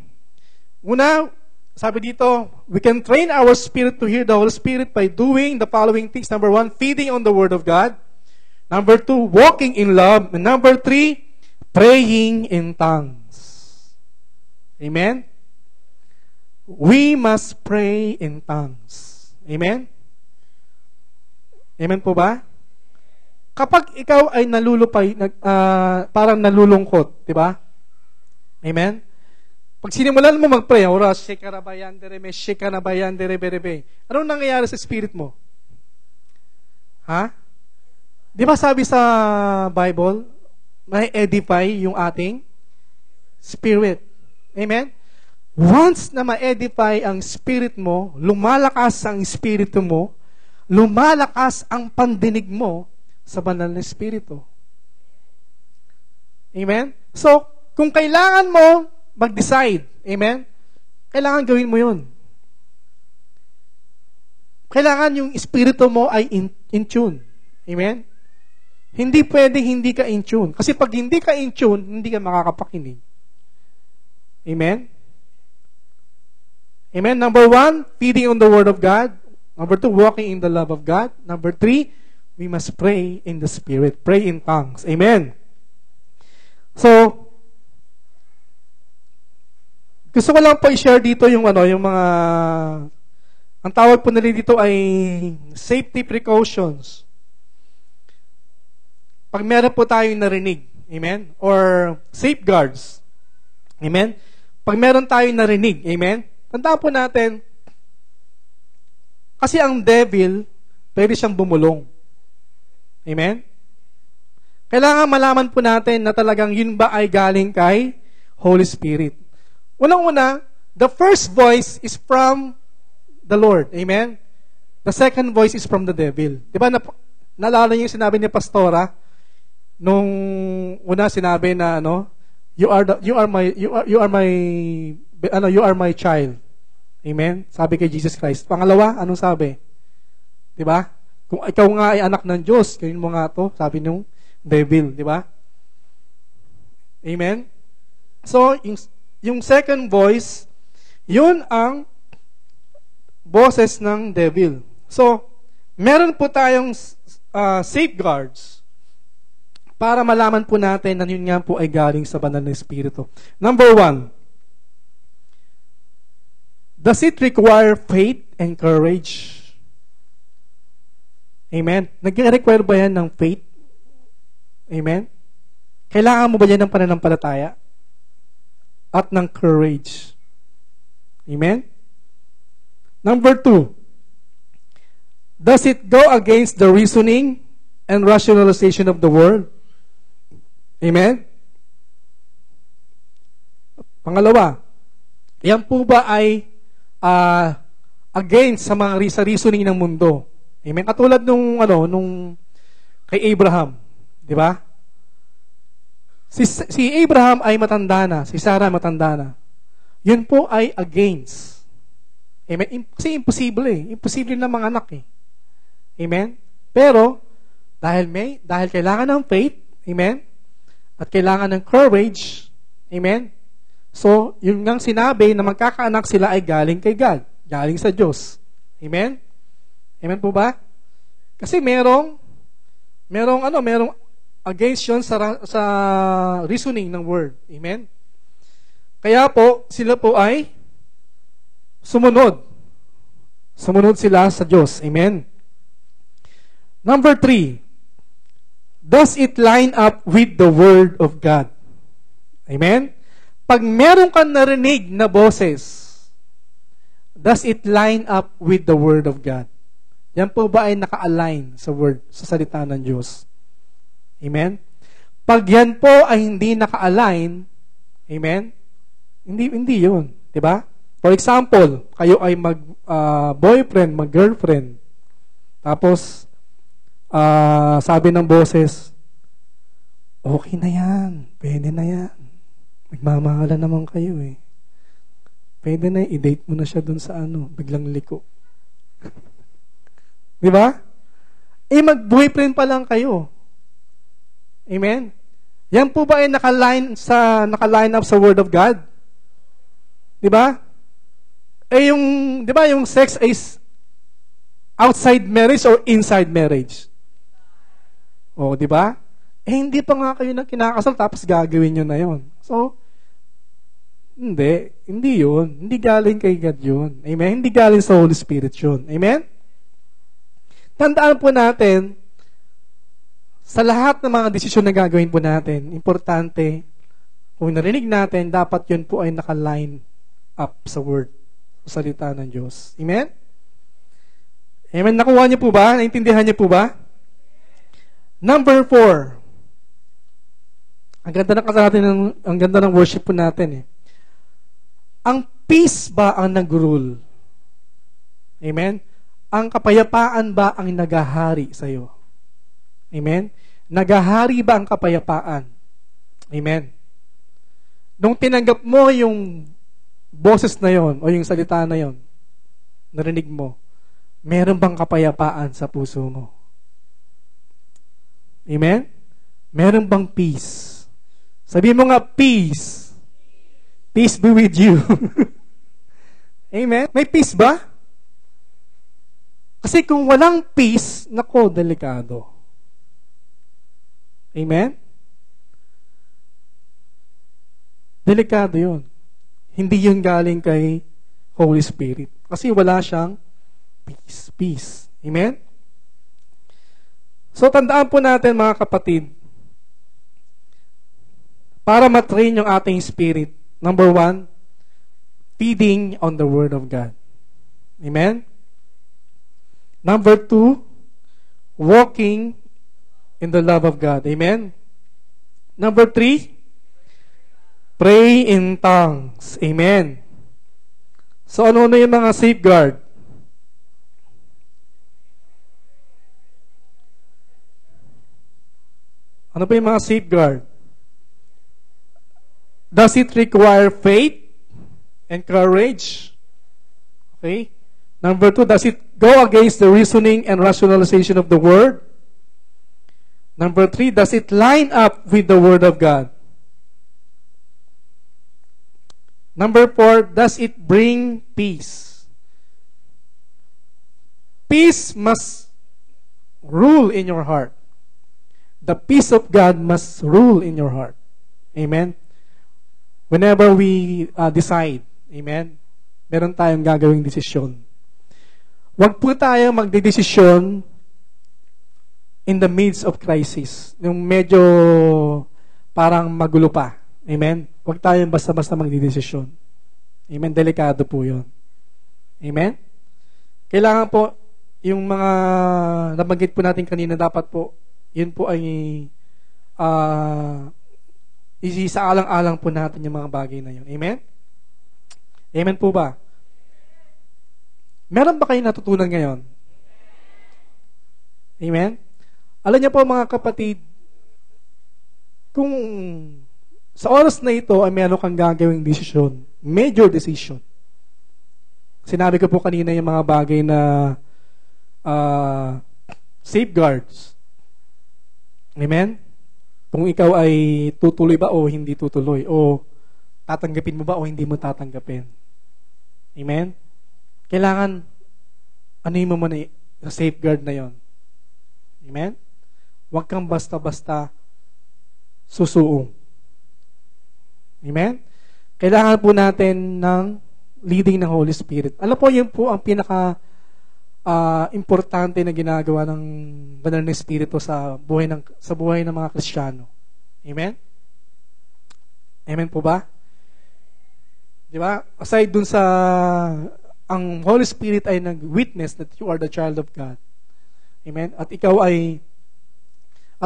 Una, sabi dito, we can train our spirit to hear the Holy Spirit by doing the following things. Number 1, feeding on the Word of God. Number 2, walking in love. And number 3, praying in tongues. Amen? We must pray in tongues. Amen? Amen po ba? Kapag ikaw ay nalulupay, parang nalulungkot, di ba? Amen? Pag sinimulan mo mag-pray, ora, shekarabayan dereme, shekarabayan derebe. Anong nangyayari sa spirit mo? Ha? Di ba sabi sa Bible, may edify yung ating spirit. Amen? Once na ma-edify ang spirit mo, lumalakas ang espiritu mo, lumalakas ang pandinig mo sa banal na espiritu. Amen? So, kung kailangan mo mag-decide, amen? Kailangan gawin mo yun. Kailangan yung espiritu mo ay in tune. Amen? Hindi pwede hindi ka in tune. Kasi pag hindi ka in tune, hindi ka makakapakinig. Amen? Amen? Number 1, feeding on the Word of God. Number 2, walking in the love of God. Number 3, we must pray in the Spirit. Pray in tongues. Amen? So, gusto ko lang po i-share dito yung mga, ang tawag po nila dito ay safety precautions. Pag meron po tayong narinig, amen? Or safeguards, amen? Pag meron tayong narinig, amen? Tandaan po natin, kasi ang devil, pwede siyang bumulong. Amen? Kailangan malaman po natin na talagang yun ba ay galing kay Holy Spirit. Unang-una, the first voice is from the Lord. Amen? The second voice is from the devil. Diba, naalala niyo yung sinabi ni Pastora, nung una sinabi na, you are my child. Amen? Sabi kay Jesus Christ. Pangalawa, anong sabi? Diba? Kung ikaw nga ay anak ng Diyos, gawin mo nga to, sabi nung devil. Diba? Amen? So, yung second voice, yun ang boses ng devil. So, meron po tayong safeguards para malaman po natin na yun nga po ay galing sa banal na Espiritu. Number 1, does it require faith and courage? Amen? Nag-require ba yan ng faith? Amen? Kailangan mo ba yan ng pananampalataya? At ng courage. Amen? Number 2, does it go against the reasoning and rationalization of the world? Amen? Pangalawa, yan po ba ay against sa mga reasoning ng mundo? Amen? Katulad nung kay Abraham, di ba? Si Abraham ay matanda na, si Sarah matanda na. Yun po ay against. Amen? Kasi imposible eh. Imposible na mga anak eh. Amen? Pero, dahil kailangan ng faith, amen? At kailangan ng courage, amen? So, yung ngang sinabi na magkakaanak sila ay galing kay God, galing sa Diyos. Amen? Amen po ba? Kasi merong against yun sa reasoning ng word. Amen? Kaya po, sila po ay sumunod. Sumunod sila sa Diyos. Amen? Number 3, does it line up with the Word of God? Amen? Pag meron kang narinig na boses, does it line up with the Word of God? Yan po ba ay naka-align sa Word, sa salita ng Diyos? Amen? Pag yan po ay hindi naka-align, amen? Hindi yun. Diba? For example, kayo ay mag-boyfriend, mag-girlfriend. Tapos, sabi ng boses, okay na yan. Pwede na yan. Nagmamahalan naman kayo eh. Pwede na, i-date mo na siya dun sa biglang liko. Diba? Mag-boyfriend pa lang kayo. Amen? Yan po ba ay naka-line up sa Word of God? Diba? Yung sex is outside marriage or inside marriage? O, diba? Hindi pa nga kayo kinakasal tapos gagawin nyo na yon. So, hindi yun. Hindi galing kay God yun. Amen? Hindi galing sa Holy Spirit yun. Amen? Tandaan po natin, sa lahat ng mga desisyon na gagawin po natin, importante, kung narinig natin, dapat yun po ay naka-line up sa Word, sa salita ng Diyos. Amen? Amen? Nakuha niyo po ba? Naintindihan niyo po ba? Number 4. Ang ganda ng worship po natin eh. Ang peace ba ang nag-rule? Amen? Ang kapayapaan ba ang nagahari sa iyo? Amen? Nagahari ba ang kapayapaan? Amen? Nung tinanggap mo yung boses na yon o yung salita na yon, narinig mo, meron bang kapayapaan sa puso mo? Amen? Meron bang peace? Sabi mo nga, peace. Peace be with you. Amen? May peace ba? Kasi kung walang peace, nako, delikado. Amen? Delikado yun. Hindi yun galing kay Holy Spirit. Kasi wala siyang peace. Peace. Amen? So, tandaan po natin mga kapatid, para matrain yung ating spirit, number 1, feeding on the Word of God. Amen? Number 2, walking in the love of God. Amen? Number 3, pray in tongues. Amen? So, ano na yung mga safeguard? Ano pa yung mga safeguard? Does it require faith and courage? Okay. Number 2, does it go against the reasoning and rationalization of the Word? Number 3, does it line up with the Word of God? Number 4, does it bring peace? Peace must rule in your heart. The peace of God must rule in your heart. Amen? Whenever we decide, amen, meron tayong gagawing desisyon. Huwag po tayo magdedesisyon in the midst of crisis. Yung medyo parang magulo pa. Amen? Huwag tayong basta-basta magdedesisyon. Amen? Delikado po yun. Amen? Kailangan po, yung mga nabanggit po natin kanina, dapat po, yun po ay isisaalang-alang po natin yung mga bagay na yun. Amen? Amen po ba? Meron ba kayo natutunan ngayon? Amen? Alam niyo po mga kapatid, kung sa oras na ito ay meron kang gagawing desisyon, major decision. Sinabi ko po kanina yung mga bagay na safeguards. Amen? Kung ikaw ay tutuloy ba o hindi tutuloy, o tatanggapin mo ba o hindi mo tatanggapin. Amen? Kailangan, ano mo muna sa safeguard na yon. Amen? Huwag kang basta-basta susuong. Amen? Kailangan po natin ng leading ng Holy Spirit. Alam po, yun po ang pinaka importante na ginagawa ng Banal na Espiritu sa buhay ng mga Kristiyano. Amen? Amen po ba? Di ba? Aside dun sa ang Holy Spirit ay nag-witness that you are the child of God. Amen? At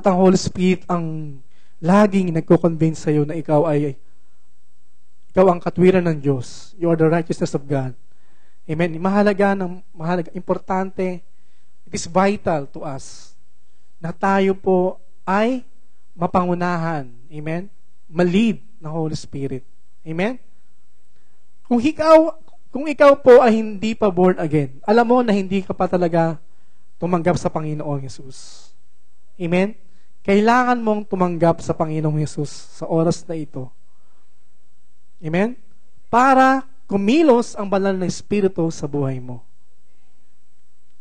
ang Holy Spirit ang laging nagko-convince sa iyo na ikaw ang katwiran ng Diyos. You are the righteousness of God. Amen. Mahalaga, importante, it is vital to us na tayo po ay mapangunahan. Amen. Ma-lead ng Holy Spirit. Amen. Kung ikaw po ay hindi pa born again, alam mo na hindi ka pa talaga tumanggap sa Panginoong Hesus. Amen. Kailangan mong tumanggap sa Panginoong Hesus sa oras na ito. Amen. Para kumilos ang banal na Espiritu sa buhay mo.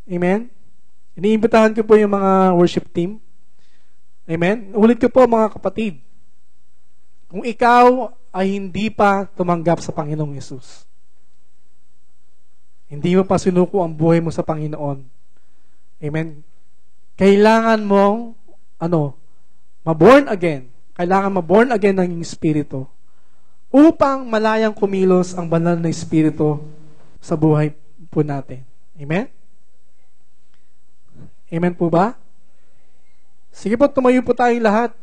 Amen? Iniimbitahan ko po yung mga worship team. Amen? Ulit ko po mga kapatid. Kung ikaw ay hindi pa tumanggap sa Panginoong Hesus, hindi mo pa sinuko ang buhay mo sa Panginoon. Amen? Kailangan mong ma-born again. Kailangan ma-born again ng Espiritu upang malayang kumilos ang banal na Espiritu sa buhay po natin. Amen? Amen po ba? Sige po, tumayo po tayong lahat.